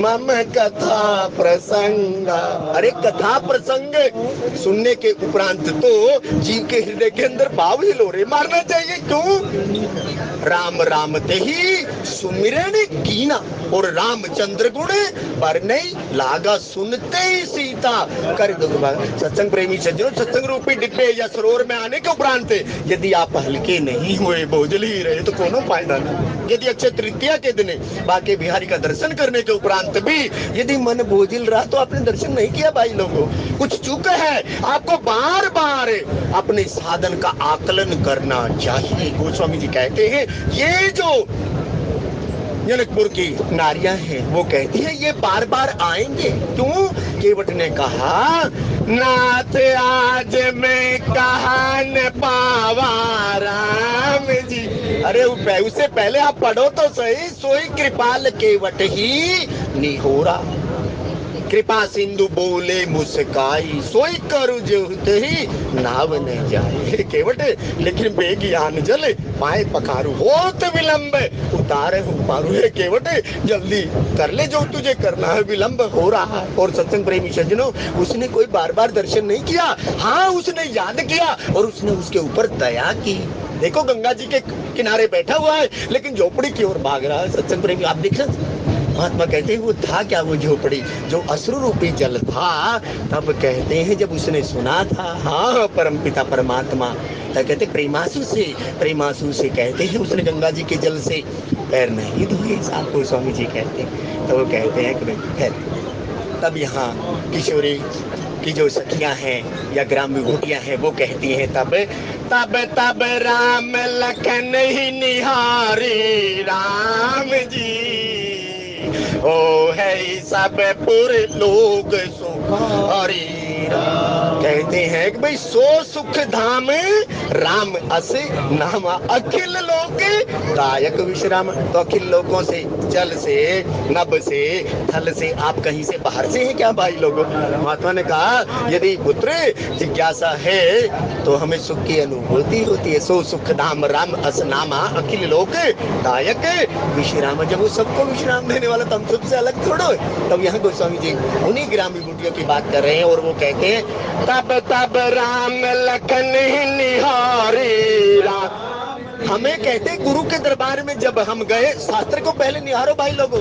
मम कथा प्रसंग। अरे कथा प्रसंग सुनने के उपरांत तो जीव के हृदय के अंदर भाव ही लोरे मारना चाहिए। क्यों? राम राम ते ही सुमिरन कीना, और रामचंद्र गुण पर नहीं लागा सुनते ही सीता कर दुख। सत्संग प्रेमी सज्जनों, सत्संग रूपी डिब्बे या सरोवर में आने के उपरांत यदि आप हल्के नहीं हुए, बोझल ही रहे, तो कोनो फायदा नहीं। यदि अक्षय तृतीया के दिन बाके बिहारी का दर्शन करने के उपरांत भी यदि मन बोझिल रहा तो आपने दर्शन नहीं किया भाई लोगों, कुछ चूक है। आपको बार बार अपने साधन का आकलन करना चाहिए। गोस्वामी जी कहते हैं ये जो जनकपुर की नारियां हैं वो कहती है ये बार बार आएंगे। क्यों? केवट ने कहा नाथ आज मैं कहा न पावा राम जी। अरे उससे पहले आप पढ़ो तो सही, सोई कृपाल केवट ही निहोरा, कृपा सिंधु बोले मुस्काई, सोई करु जो ही नाव न जाए। केवट लेकिन बेगियान जल पाए पखारू, होत विलंब उतारे हूँ पारू। है केवट जल्दी कर ले जो तुझे करना है, विलंब हो रहा है। और सत्संग प्रेमी सज्जनों, उसने कोई बार बार दर्शन नहीं किया, हाँ उसने याद किया और उसने उसके ऊपर दया की। देखो गंगा जी के किनारे बैठा हुआ है लेकिन झोपड़ी की ओर भाग रहा है। सत्संग प्रेमी आप देख रहे, महात्मा कहते हैं वो था क्या, वो झोपड़ी जो अश्रु रूपी जल था। तब कहते हैं जब उसने सुना था, हाँ परमपिता परमात्मा, तब कहते प्रेमासु से कहते हैं उसने गंगा जी के जल से पैर नहीं धोए। आपको स्वामी जी कहते हैं, तो वो कहते हैं कि तब यहाँ किशोरी की जो सखियां हैं या ग्राम विभूतियां हैं वो कहती हैं तब राम लखन ही निहारी राम जी, ओ है सब पूरे लोग सुखारी। कहते हैं कि भाई सो सुख धाम राम अस नाम, अखिल लोक दायक विश्राम। तो अखिल लोगों से, जल से, नभ से, थल से, आप कहीं से बाहर से हैं क्या भाई लोगों? महात्मा ने कहा यदि पुत्र जिज्ञासा है तो हमें सुख की अनुभूति होती है। सो सुख धाम राम अस नामा, अखिल लोक दायक विश्राम। जब वो सबको विश्राम देने वाला तो हम सबसे अलग थोड़ो। तब यहाँ गोस्वामी जी उन्हीं ग्राम विभूतियों की बात कर रहे हैं और वो कहते हैं तब राम लखन ही निहारी राम। हमें कहते गुरु के दरबार में जब हम गए, शास्त्र को पहले निहारो भाई लोगों।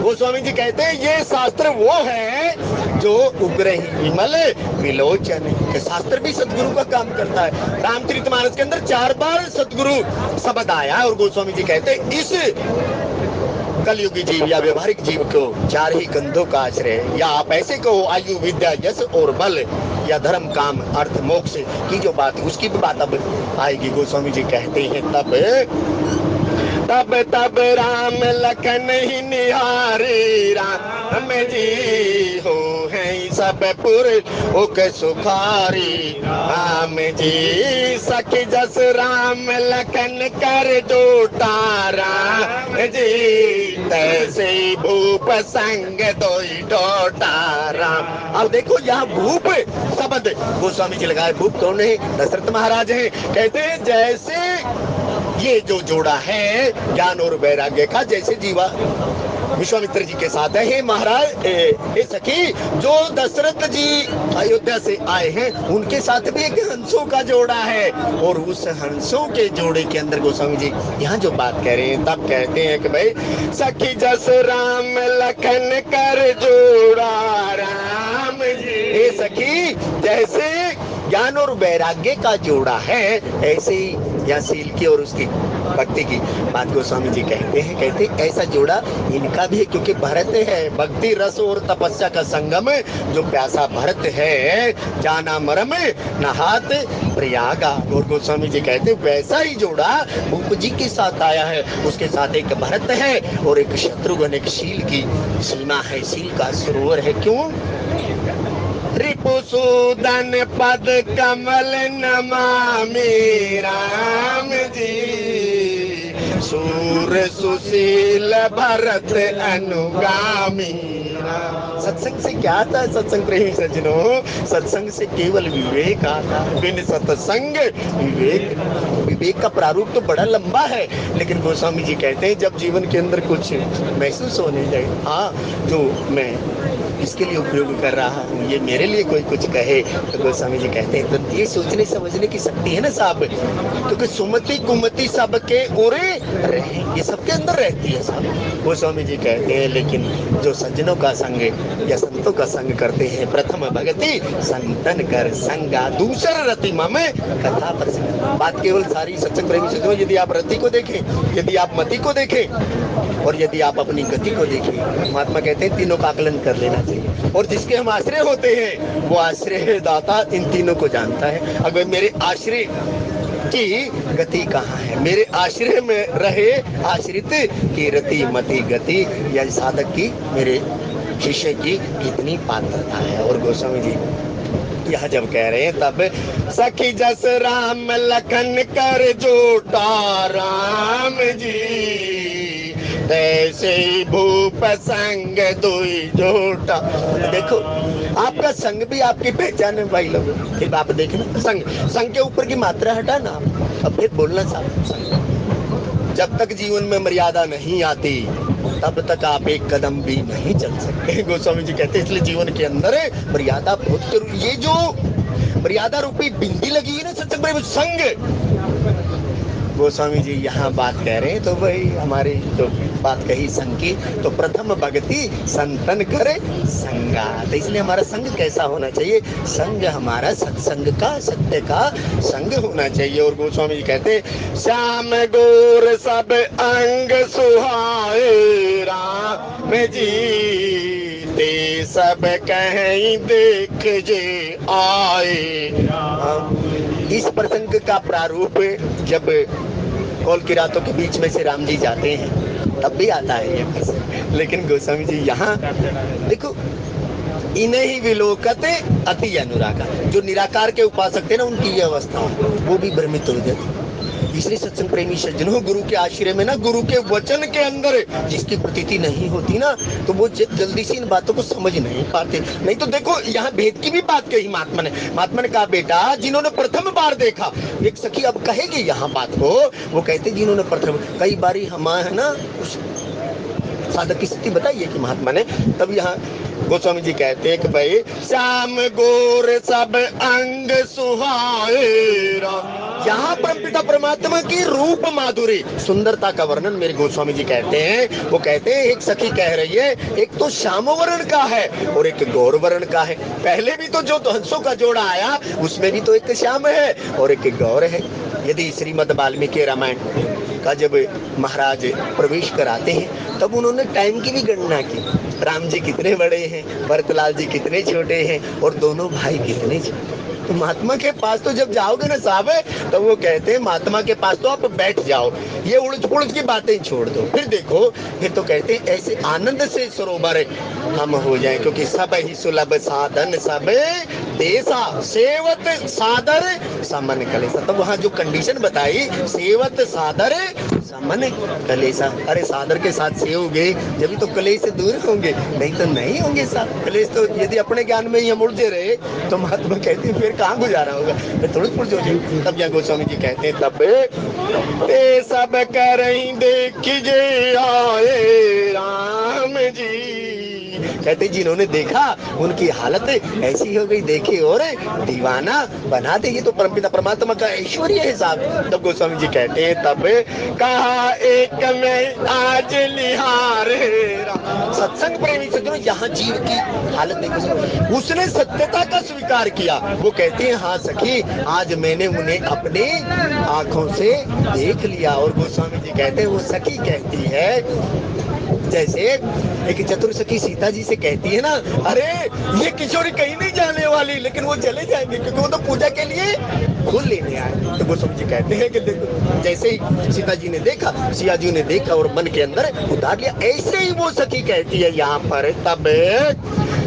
गोस्वामी जी कहते हैं ये शास्त्र वो है जो उग्र विमल विलोचन है। शास्त्र भी सदगुरु का काम करता है। रामचरितमानस के अंदर 4 बार सदगुरु शब्द आया है और गोस्वामी जी कहते हैं इस कलयुगी जीव या व्यवहारिक जीव को 4 ही कंधों का आश्रय है। या आप ऐसे कहो आयु विद्या यश और बल, या धर्म काम अर्थ मोक्ष की जो बात है उसकी भी बात अब आएगी। गोस्वामी जी कहते हैं तब राम लखन ही निहारे राम जी, हो है सब पुर उक सुखारी राम जी। सखी जस राम लखन कर जोटारा जी, तैसे भूप संग दोई डोटारा। अब देखो यहाँ भूप शब्द गोस्वामी जी लगाए। भूप कौन है? दशरथ महाराज हैं। कहते हैं जैसे ये जो जोड़ा है ज्ञान और वैराग्य का, जैसे जीवा विश्वामित्र जी के साथ है। हे महाराज, हे सखी, जो दशरथ जी अयोध्या से आए हैं उनके साथ भी एक हंसों का जोड़ा है। और उस हंसों के जोड़े के अंदर गोस्वामी जी यहाँ जो बात कह रहे हैं तब कहते हैं कि भाई सखी जस राम लखन कर जोड़ा राम जी। हे सखी, जैसे ज्ञान और वैराग्य का जोड़ा है ऐसे ही या शील की और उसकी भक्ति की बात गोस्वामी जी कहते हैं। कहते ऐसा जोड़ा इनका भी है क्योंकि भरत है भक्ति रस और तपस्या का संगम, जो प्यासा भरत है जाना मरम नहात प्रयागा। और गोस्वामी जी कहते वैसा ही जोड़ा भूप जी के साथ आया है। उसके साथ एक भरत है और एक शत्रुघ्न, एक शील की सीमा है, शील का सरोवर है। क्यों? रिपुसूदन पद कमल नमामि राम जी, सूर सुशील भरत अनुगामी। सत्संग से क्या आता है सत्संग प्रेमी सज्जनों? सत्संग से केवल विवेक आता है। बिन सत्संग विवेक, विवेक का प्रारूप तो बड़ा लंबा है, लेकिन गोस्वामी जी कहते हैं जब जीवन के अंदर कुछ महसूस होने लगे, हाँ जो मैं इसके लिए उपयोग कर रहा हूँ, ये मेरे लिए कोई कुछ कहे, तो गोस्वामी जी कहते हैं तो ये सोचने समझने की शक्ति है ना साहब, क्योंकि सुमति कुमति सबके उरे रहे, ये सबके अंदर रहती है साहब। गोस्वामी जी कहते हैं लेकिन जो सज्जनों का संग या संतों का संग करते हैं, प्रथम भगति संतन कर संगा, दूसरा रति मम कथा प्रसंग। बात केवल सारी सत्संग प्रेमी सज्जनों, यदि आप रति को देखें, यदि आप मति को देखें और यदि आप अपनी गति को देखें, महात्मा कहते हैं तीनों का आकलन कर लेना चाहिए। और जिसके हम आश्रय होते हैं वो आश्रय दाता इन तीनों को जानता है। अगर मेरे आश्रय की गति कहाँ है, मेरे आश्रय में रहे आश्रित की रति मति गति, या साधक की, मेरे शिष्य की कितनी पात्रता है। और गोस्वामी जी यह जब कह रहे हैं तब सखी जस राम लखन कर जोटा राम जी, तैसे भूप संग दुई जोटा। देखो आपका संग भी आपकी पहचान है भाई लोग। फिर आप देखना संग, संग के ऊपर की मात्रा हटाना, अब फिर बोलना साहब संग। जब तक जीवन में मर्यादा नहीं आती तब तक आप एक कदम भी नहीं चल सकते। गोस्वामी जी कहते हैं इसलिए जीवन के अंदर मर्यादा बहुत जरूरी। ये जो मर्यादा रूपी बिंदी लगी है ना सत्संग में संग, गोस्वामी जी यहाँ बात कह रहे हैं तो भाई हमारी जो बात कही संग की, तो प्रथम भक्ति संतन करे संगा। तो इसलिए हमारा संग कैसा होना चाहिए? संग हमारा सत्संग का, सत्य का संग होना चाहिए। और गोस्वामी जी कहते श्याम गोर सब अंग सुहाए राम जी, ते सब कहीं देख जे आए। इस प्रसंग का प्रारूप जब कौल की रातों के बीच में से राम जी जाते हैं तब भी आता है ये प्रसंग। लेकिन गोस्वामी जी यहाँ देखो, इन्हें ही विलोकते अति अनुरागा, जो निराकार के उपासक थे ना उनकी ये अवस्था वो भी भ्रमित हो जाती। इसलिए सत्संग प्रेमी सज्जनों, गुरु के आश्रय में ना, गुरु के वचन के अंदर जिसकी प्रतीति नहीं होती ना, तो वो जल्दी से इन बातों को समझ नहीं पाते। नहीं तो देखो यहाँ भेद की भी बात कही महात्मा ने कहा बेटा जिन्होंने प्रथम बार देखा, एक सखी अब कहेगी यहाँ बात को, वो कहते जिन्होंने प्रथम, कई बारी हम है ना उस साधक की स्थिति बताइए कि महात्मा ने, तब यहाँ गोस्वामी जी कहते हैं कि भाई श्याम गोर सब अंग सुहाए। यहाँ परमपिता परमात्मा की रूप माधुरी सुंदरता का वर्णन मेरे गोस्वामी जी कहते हैं। वो कहते हैं एक सखी कह रही है, एक तो श्याम वर्ण का है और एक गौर वर्ण का है। पहले भी तो जो हंसों का जोड़ा आया उसमें भी तो एक श्याम है और एक गौर है। यदि श्रीमद् वाल्मीकि रामायण का जब महाराज प्रवेश कराते हैं तब उन्होंने टाइम की भी गणना की, राम जी कितने बड़े हैं, भरतलाल जी कितने छोटे हैं और दोनों भाई कितने छोटे। तो महात्मा के पास तो जब जाओगे ना साहब, तो वो कहते हैं महात्मा के पास तो आप बैठ जाओ, ये उड़ज पुड़ज की बातें छोड़ दो, फिर देखो, फिर तो कहते हैं ऐसे आनंद से सरोवर हम हो जाएं, क्योंकि सब ही सुलभ साधन सब देसा सेवत सादर समन कलेसा। तो वहाँ जो कंडीशन बताई, सेवत सादर समन कलेसा, अरे सादर के साथ सेवोगे जब तो कलेश से दूर होंगे, नहीं तो नहीं होंगे साहब। कलेश तो यदि अपने ज्ञान में ही हम उलझे रहे तो महात्मा कहते हैं फिर कहाँ गुजारा होगा, फिर थोड़ी पुरुष हो जाए। तब यहाँ गोस्वामी जी कहते हैं तब ते सब करहीं देखिए आए राम जी, कहते जिन्होंने देखा उनकी हालत ऐसी हो गई, देखे और दीवाना बना दे। ये तो परमपिता परमात्मा का ऐश्वर्य है साहब। तब गोस्वामी जी कहते हैं तब कहा एक में आज निहारे। सत्संग प्रेमी सज्जनों, यहाँ जीव की हालत देखो, उसने सत्यता का स्वीकार किया। वो कहते हैं हाँ सखी आज मैंने उन्हें अपने आंखों से देख लिया। और गोस्वामी जी कहते हैं वो सखी कहती है जैसे एक चतुर सखी सीता जी से कहती है ना, अरे ये किशोरी कहीं नहीं जाने वाली, लेकिन वो चले जाएंगे क्योंकि वो तो पूजा के लिए फूल लेने आए। तो गोस्वामी जी कहते हैं कि देखो जैसे ही सीता जी ने देखा, सिया जी ने देखा और मन के अंदर उतार लिया, ऐसे ही वो सखी कहती है यहाँ पर तब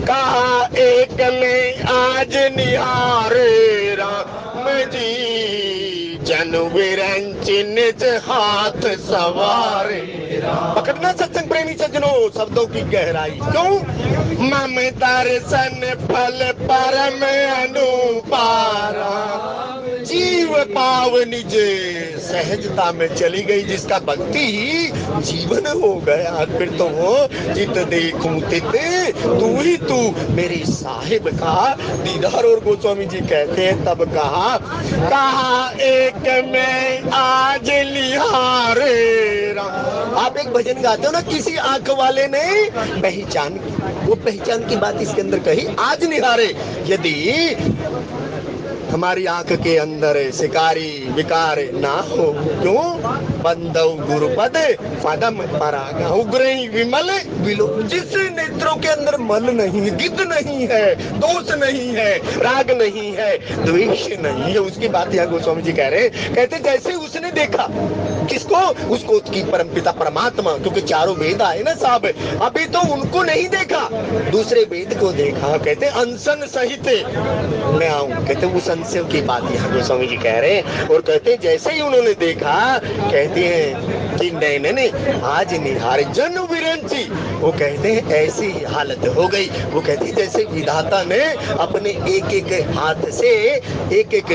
कहा एक में आज निहारे जी जन विरंच निज हाथ सवारे। पकड़ना सत्संग प्रेमी सज्जनों शब्दों की गहराई। क्यों? मम दर्शन फल परम अनुपारा। जीव पाव निज सहजता में चली गई, जिसका भक्ति ही जीवन हो गया। फिर तो वो जित देखूं तित तू ही तू मेरे साहिब का दीदार। और गोस्वामी जी कहते हैं तब कहा एक में आज निहारे। आप एक भजन गाते हो ना, किसी आंख वाले ने पहचान की, वो पहचान की बात इसके अंदर कही, आज निहारे। यदि हमारी आंख के अंदर शिकारी विकार ना हो, क्यों? बंदव गुरुपद पदम परागा उग्र विमल विलो। जिस नेत्रों के अंदर मल नहीं, गिद्ध नहीं है, दोष नहीं है, राग नहीं है, द्वेष नहीं है, उसकी बात यहाँ गोस्वामी जी कह रहे, कहते जैसे उसने देखा किसको? उसको की परमपिता परमात्मा, क्योंकि चारों वेद आए ना साहब, अभी तो उनको नहीं देखा, दूसरे वेद को देखा। कहते अनशन सहित मैं आऊं, कहते उस अंश की बात यहाँ गोस्वामी जी कह रहे हैं। और कहते जैसे ही उन्होंने देखा, कहते हैं कि नैनने आज निहारे जन विरंची। वो कहते हैं ऐसी हालत हो गई, वो कहते हैं जैसे विधाता ने अपने एक एक हाथ से एक एक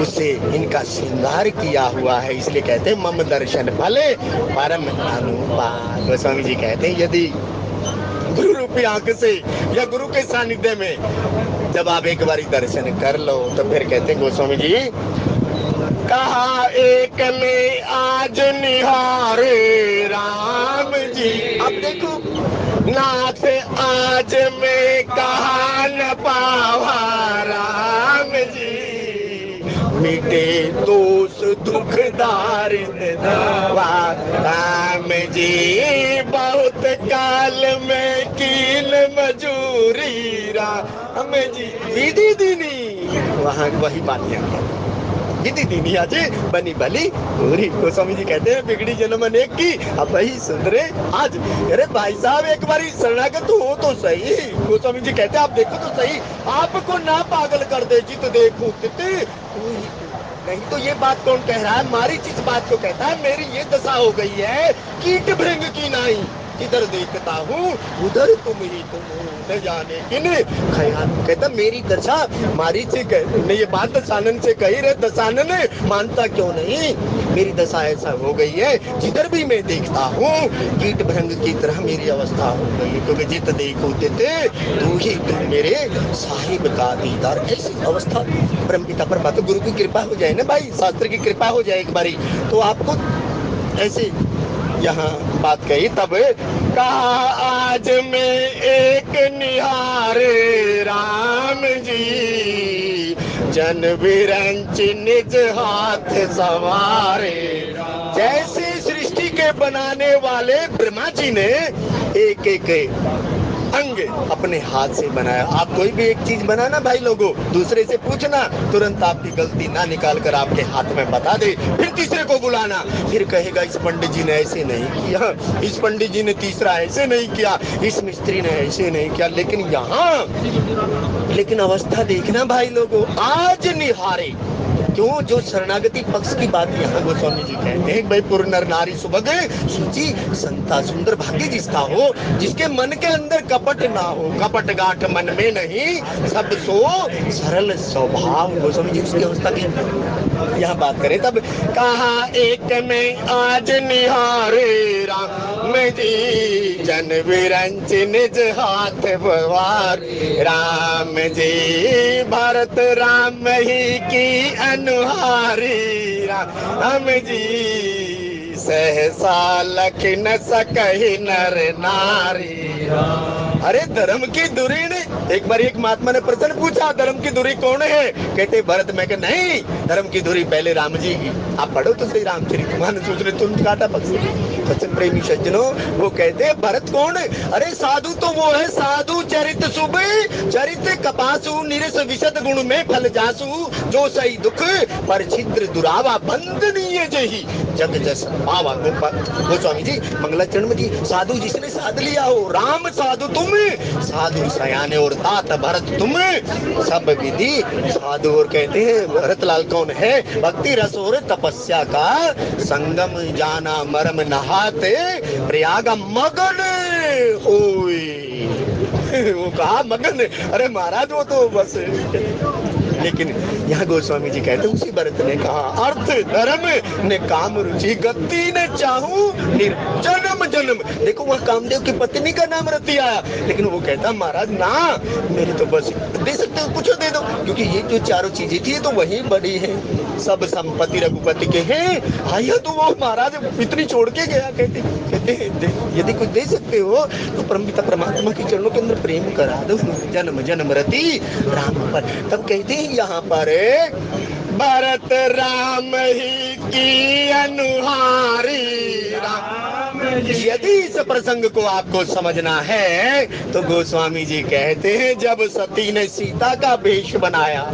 उससे इनका श्रृंगार किया हुआ है, इसलिए कहते हैं मम दर्शन फले परम अनुपार। गोस्वामी जी कहते हैं यदि गुरु रूपी आंख से या गुरु के सानिध्य में जब आप एक बारी दर्शन कर लो, तो फिर कहते हैं गोस्वामी जी कहा एक में आज निहारे राम जी। अब देखो नाथ आज में कहा न पावा राम जी। मिटे दोष दुख दारिद दवा राम जी। बहुत काल में कील मजूरी राम जी। विधि दीनी वहाँ वही बात है, विधि दीनी आज बनी भली पूरी। गोस्वामी जी कहते हैं बिगड़ी जन्म अनेक की अब वही सुधरे आज। अरे भाई साहब एक बारी शरणागत हो तो सही। गोस्वामी जी कहते हैं आप देखो तो सही, आपको ना पागल कर दे जित देखूं तित नहीं तो ये बात कौन कह रहा है? मारीच इस बात को कहता है मेरी ये दशा हो गई है कीट भृंग की नाई, किधर देखता हूँ उधर तुम ही तुम हो, न जाने किन ख्याल। कहता मेरी दशा मारीच ने ये बात दशानन से कही रहे, दशानन मानता क्यों नहीं? मेरी दशा ऐसा हो गई है जिधर भी मैं देखता हूँ कीट भृंग की तरह मेरी अवस्था हो गई है, क्योंकि जित देखो तित तू ही तुम मेरे साहिब का दीदार। ऐसी अवस्था परमपिता पर बात, गुरु की कृपा हो जाए ना भाई, शास्त्र की कृपा हो जाए एक बारी, तो आपको ऐसे यहाँ बात कही। तब कहा आज में एक निहारे राम जी। जन विरंच निज हाथ सवारे। जैसे सृष्टि के बनाने वाले ब्रह्मा जी ने एक एक अंग अपने हाथ से बनाया। आप कोई भी एक चीज बनाना भाई लोगों, दूसरे से पूछना, तुरंत आपकी गलती ना निकाल कर आपके हाथ में बता दे, फिर तीसरे को बुलाना, फिर कहेगा इस पंडित जी ने ऐसे नहीं किया, इस पंडित जी ने तीसरा ऐसे नहीं किया, इस मिस्त्री ने ऐसे नहीं किया। लेकिन यहाँ लेकिन अवस्था देखना भाई लोगों, आज निहारे। क्यों? जो शरणागति पक्ष की बात यहाँ गोस्वामी जी कहते हैं भाई पुर नर नारी सुभग सूची संता सुंदर भाग्य जिसका हो, जिसके मन के अंदर कपट ना हो, कपट गांठ मन में नहीं, सब सो सरल स्वभाव। गोस्वामी जी उसकी अवस्था की यहाँ बात करें। तब कहा एक में आज निहारे राम जी। जन विरंच निज हाथ बवार राम जी। भरत राम ही की अनुहारी राम जी। सहसा लख न सकहि नर नारी। अरे धर्म की दूरी ने एक बार एक महात्मा ने प्रश्न पूछा धर्म की दूरी कौन है? कहते भरत। मैं कहा नहीं, धर्म की दूरी पहले राम जी की। आप पढ़ो तो सही रामचरितमानस, उसने तुम काटा वचन प्रेमी सज्जनों। वो कहते भरत कौन है? अरे साधु तो वो है, साधु चरित शुभ हरित कपासु निरस विशद गुण में फल जासु, जो सही दुख पर छिद्र दुरावा बंदनीय जही जग जस पावा। गोस्वामी जी मंगलाचरण में जी, साधु जिसने साध लिया हो, राम साधु तुम, साधु सयाने और तात भरत तुम, सब विधि साधु। और कहते हैं भरतलाल कौन है? भक्ति रस और तपस्या का संगम जाना मरम नहाते प्रयाग मगन होए। वो कहा मगन, अरे महाराज वो तो बस। लेकिन यहाँ गोस्वामी जी कहते उसी भरत ने कहा, अर्थ धर्म ने काम रुचि गति ने चाहूं निर्जन्म जन्म। देखो वह कामदेव की पत्नी का नाम रति आया, लेकिन वो कहता महाराज ना, मेरे तो बस दे सकते हो कुछ दे दो, क्योंकि ये जो चारों चीजें थी तो वही बड़ी है, सब संपत्ति रघुपति के हैं। आया तो वो महाराज इतनी छोड़ के गया। कहते यदि कुछ दे सकते हो तो परमपिता परमात्मा के चरणों के अंदर प्रेम करा दो, जन्म जन्म रति राम पर। तब कहते हैं यहाँ पर भरत राम ही की अनुहारी राम। यदि इस प्रसंग को आपको समझना है तो गोस्वामी जी कहते हैं जब सती ने सीता का वेश बनाया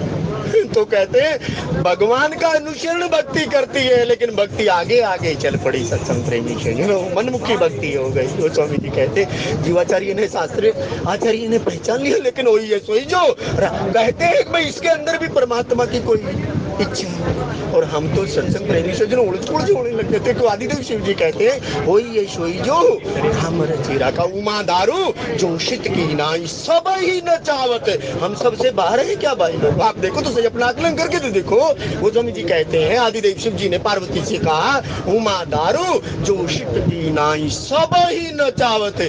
तो कहते हैं भगवान का अनुसरण भक्ति करती है, लेकिन भक्ति आगे आगे चल पड़ी सत्संग प्रेमी से, मनमुखी भक्ति हो गई। गोस्वामी जी कहते जीवाचार्य ने शास्त्र आचार्य ने पहचान लिया, लेकिन वही है सोई जो कहते हैं भाई इसके अंदर भी परमात्मा की कोई इच्छा है। और हम तो सत्संग प्रेमी से जो उलझ होने लग गए थे। तो आदिदेव शिव जी कहते हैं वही ये सोई जो हम रचीरा का उमा दारू जो शीत की नाई सब ही न चावत। हम सबसे बाहर है क्या भाई लोग? आप देखो तो सही, अपना आकलन करके तो देखो। गोस्वामी जी कहते हैं आदिदेव शिव जी ने पार्वती से कहा उमा दारू जो शीत की नाई सब ही न चावत।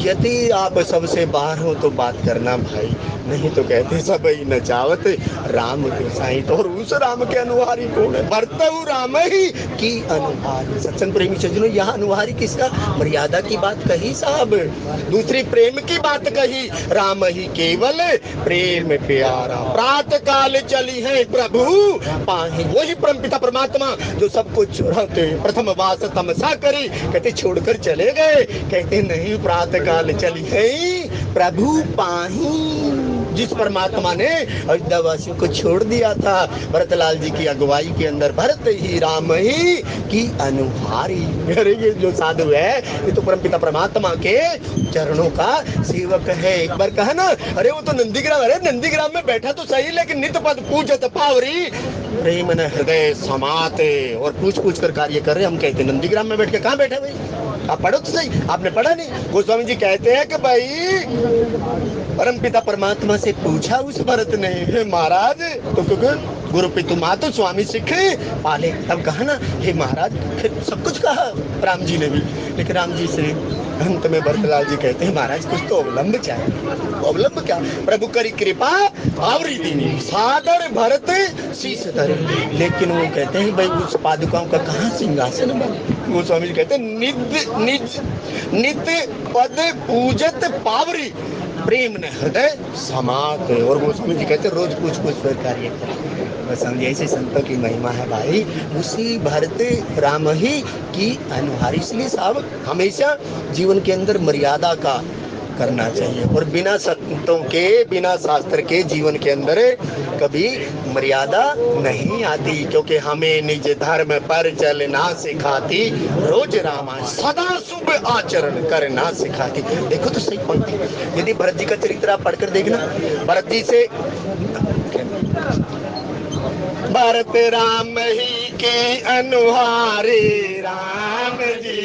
यदि आप सबसे बाहर हो तो बात करना भाई, नहीं तो कहते सब ही न चावत राम के साईं। तो और उस राम के अनुहारी कौन है? भरतहु राम ही की अनुहारी। सत्संग प्रेमी सज्जनों, यहाँ अनुहारी किसका? मर्यादा की बात कही साहब, दूसरी प्रेम की बात कही। राम ही केवल प्रेम प्यारा, प्रातः काल चली है प्रभु पाहि। वही परमपिता परमात्मा जो सब कुछ रहते प्रथम वास तमसा करी, कहते छोड़कर चले गए। कहते नहीं, प्रातः काल चली है प्रभु पाहि। जिस परमात्मा ने अयोध्यावासियों को छोड़ दिया था भरतलाल जी की अगुवाई के अंदर, भरत ही राम ही की अनुहारी। अरे ये जो साधु है ये तो परमपिता परमात्मा के चरणों का सेवक है। एक बार कहा ना, अरे वो तो नंदीग्राम, अरे नंदीग्राम में बैठा तो सही, लेकिन नित पद पूजत पावरी प्रेम न हृदय समाते। और पूछ कर कार्य कर रहे। हम कहते नंदीग्राम में बैठ के कहाँ बैठे भाई? आप पढ़ो तो सही, आपने पढ़ा नहीं। गोस्वामी जी कहते हैं कि भाई परमपिता परमात्मा से पूछा उस भरत ने, हे महाराज तो क्योंकि गुरु पितु मातु स्वामी सिख पाले। तब कहा ना हे महाराज, सब कुछ कहा राम जी ने भी, लेकिन राम जी से अंत में भरतलाल जी कहते हैं महाराज कुछ तो अवलंब चाहिए। अवलंब क्या? प्रभु करी कृपा आवरी दीनी सादर भरत शीश धरे। लेकिन वो कहते हैं भाई उस पादुकाओं का कहाँ सिंहासन बना? गोस्वामी जी कहते हैं नित पद पूजत पावरी प्रेम ने हृदय समात। और गोस्वामी जी कहते रोज कुछ कर कार्य करें। बस समझे ऐसे संतों की महिमा है भाई, उसी भरत राम ही की अनुहारी। इसलिए साहब हमेशा जीवन के अंदर मर्यादा का करना चाहिए, और बिना संतों के बिना शास्त्र के जीवन के अंदर कभी मर्यादा नहीं आती, क्योंकि हमें निज धर्म पर चलना सिखाती रोज रामा सदा शुभ आचरण करना सिखाती। देखो तो सही पंक्ति, यदि भरत जी का चरित्र आप पढ़कर देखना, भरत जी से भरत राम ही के अनुहारे राम जी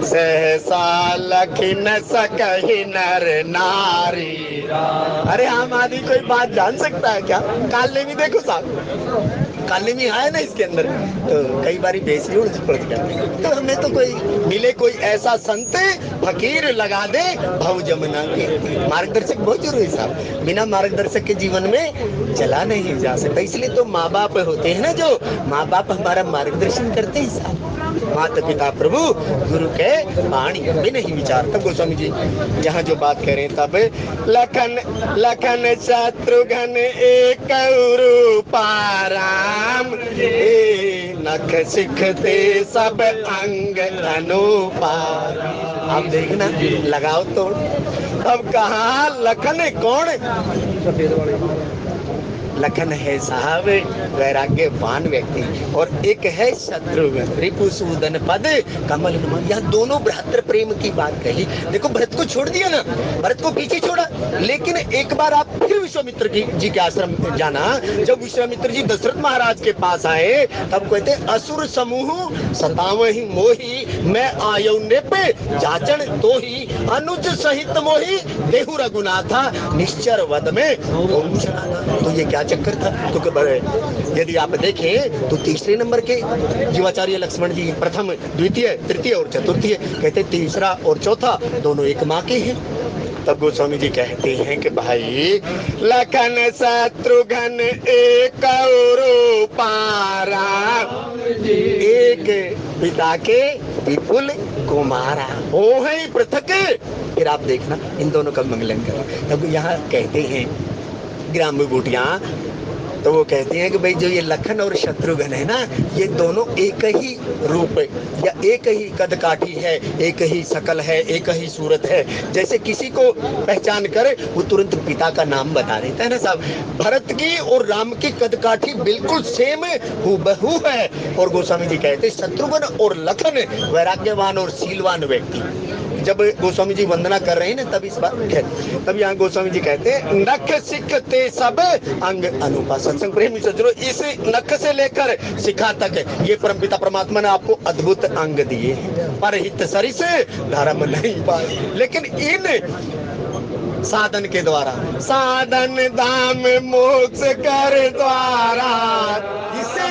सहसा लखी न सकहि नर नारी। अरे हम आदमी कोई बात जान सकता है क्या? काले में देखो साहब, काले में है ना इसके अंदर, तो कई बारी बेसी उड़ पड़ जाती। तो हमें तो कोई मिले, कोई ऐसा संत फकीर लगा दे भव जमुना के। मार्गदर्शक बहुत जरूरी है साहब, बिना मार्गदर्शक के जीवन में चला नहीं जा सकता। इसलिए तो माँ बाप होते हैं ना, जो माँ बाप हमारा मार्गदर्शन करते हैं साहब। माता पिता प्रभु गुरु के वाणी भी नहीं विचार। तब गोस्वामी जी जहाँ जो बात करें, तब लखन शत्रुघ्न एक रूपा राम नख सिखते सब अंग अनुपा। आप देखना लगाओ तो अब कहा लखन कौन? सफेद वाले लखन है साहब वैराग्यवान व्यक्ति, और एक है शत्रुघ्न रिपुसूदन पद कमल नुमा। यह दोनों भ्रातृ प्रेम की बात कही। देखो भरत को छोड़ दिया ना, भरत को पीछे छोड़ा, लेकिन एक बार आप फिर विश्वामित्र जी के आश्रम जाना। जब विश्वामित्र जी दशरथ महाराज के पास आए तब कहते असुर समूह सतावहि मोही, मैं आयो पे जाचन तो ही अनुज सहित मोही देहु रघुनाथा निश्चर वद में। तो ये क्या चक्कर था? क्योंकि यदि आप देखें तो तीसरे नंबर के जीवाचार्य लक्ष्मण जी प्रथम द्वितीय तृतीय और चतुर्थीय कहते तीसरा और चौथा दोनों एक माँ के हैं। तब गोस्वामी जी कहते हैं कि भाई लखन शत्रुघ्न एक पारा, एक पिता के विपुल कुमारा हो है पृथक। फिर आप देखना इन दोनों का मंगलन करें। तब यहाँ कहते हैं ग्राम विभूतियां, तो वो कहते हैं कि भाई जो ये लखन और शत्रुघ्न है ना, ये दोनों एक ही रूप या एक ही कदकाठी है, एक ही शकल है, एक ही सूरत है। जैसे किसी को पहचान कर वो तुरंत पिता का नाम बता देता है ना साहब। भरत की और राम की कदकाठी बिल्कुल सेम हूबहू है। और गोस्वामी जी कहते शत्रुघ्न और लखन वैराग्यवान और शीलवान व्यक्ति। जब गोस्वामी जी वंदना कर रहे हैं ना तब इस बात तब यहाँ गोस्वामी जी कहते हैं नख सिखते सब अंग अनुपा। सत्संग प्रेमी सज्जनों, इस नख से लेकर शिखा तक ये परमपिता परमात्मा ने आपको अद्भुत अंग दिए हैं। परहित सरि से धर्म नहीं पाए, लेकिन इन साधन के द्वारा साधन धाम मोक्ष कर द्वारा, इससे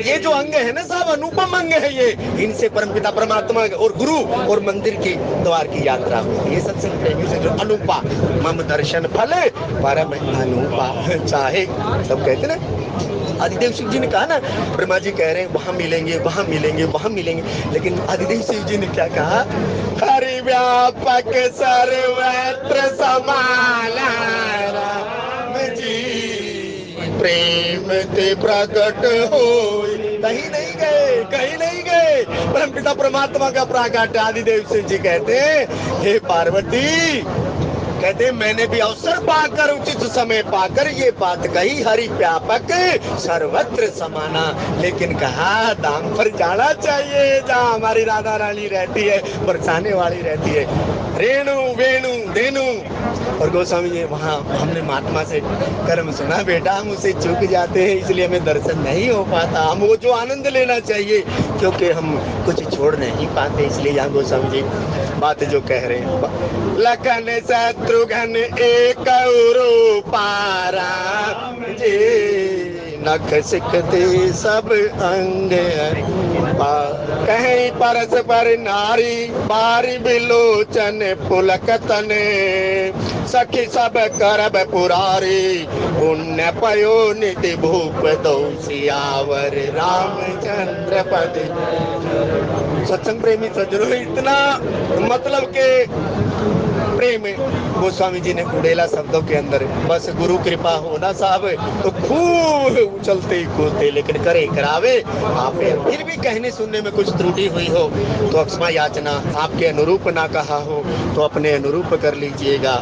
ये जो अंग है ना साहब अनुपम अंग है। ये इनसे परमपिता परमात्मा और गुरु और मंदिर के द्वार की यात्रा होती है। सत्संग प्रेमी से जो अनुपा मम दर्शन फल परम अनुपा चाहे सब कहते ना। आदिदेव शिव जी ने कहा ना, ब्रह्मा जी कह रहे हैं वहां मिलेंगे वहां मिलेंगे वहां मिलेंगे, लेकिन आदिदेव शिव जी ने क्या कहा? हरि व्यापक सर्वत्र समाना राम जी प्रेम ते प्रकट हो। कहीं नहीं गए, कहीं नहीं गए। परमपिता परमात्मा का प्राकट आदिदेव शिव जी कहते हैं हे पार्वती, कहते मैंने भी अवसर पाकर उचित समय पाकर ये बात कही हरि व्यापक सर्वत्र समाना, लेकिन कहा दाम पर जाना चाहिए जहाँ हमारी राधा रानी रहती है, बरसाने वाली रहती है, रेणु वेणु धेनु। और गोस्वामी जी वहाँ हमने महात्मा से कर्म सुना बेटा, हम उसे चूक जाते हैं इसलिए हमें दर्शन नहीं हो पाता। हम वो जो आनंद लेना चाहिए क्योंकि हम कुछ छोड़ नहीं पाते, इसलिए यहाँ गोस्वामी जी बात जो कह रहे हैं लखन शत्रुघ्न एक पारा जी नख सिखते सब अंग कहीं परस्पर नारी बारी बिलोचन पुलकतन सखी सब करब पुरारी पुण्य पयो निधि भूप दो सियावर रामचंद्र पद। सत्संग प्रेमी सज्जनों, इतना मतलब के प्रेम गोस्वामी जी ने उड़ेला शब्दों के अंदर। बस गुरु कृपा होना साहब तो खूब उछलते कूदते, लेकिन करे करावे आप। फिर भी कहने सुनने में कुछ त्रुटि हुई हो तो अक्षमा याचना, आपके अनुरूप ना कहा हो तो अपने अनुरूप कर लीजिएगा,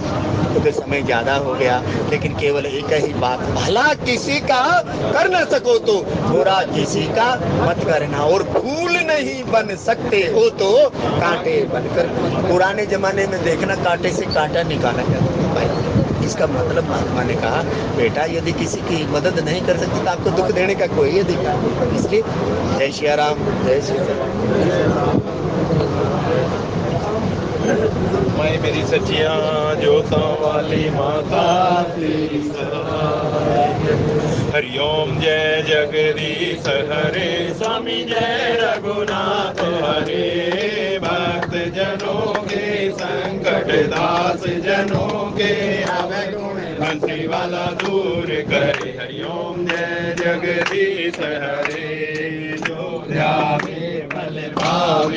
क्योंकि समय ज्यादा हो गया। लेकिन केवल एक ही बात, भला किसी का कर न सको तो बुरा किसी का मत करना, और फूल नहीं बन सकते हो तो कांटे बनकर। पुराने जमाने में देखना कांटे से कांटा निकाला जाता है भाई। इसका मतलब महात्मा ने कहा बेटा यदि किसी की मदद नहीं कर सकती तो आपको दुख देने का कोई अधिकार नहीं। इसलिए जय श्री राम, जय श्री राम। मैं मेरी सचिया जोता वाली माता तेरी हरिओम जय जगदीश हरे स्वामी जय रघुनाथ हरे भक्त जनों के संकट दास जनों के बंसी वाला दूर करे। हरिओम जय जगदीश हरे जो ध्यावे भले भावी।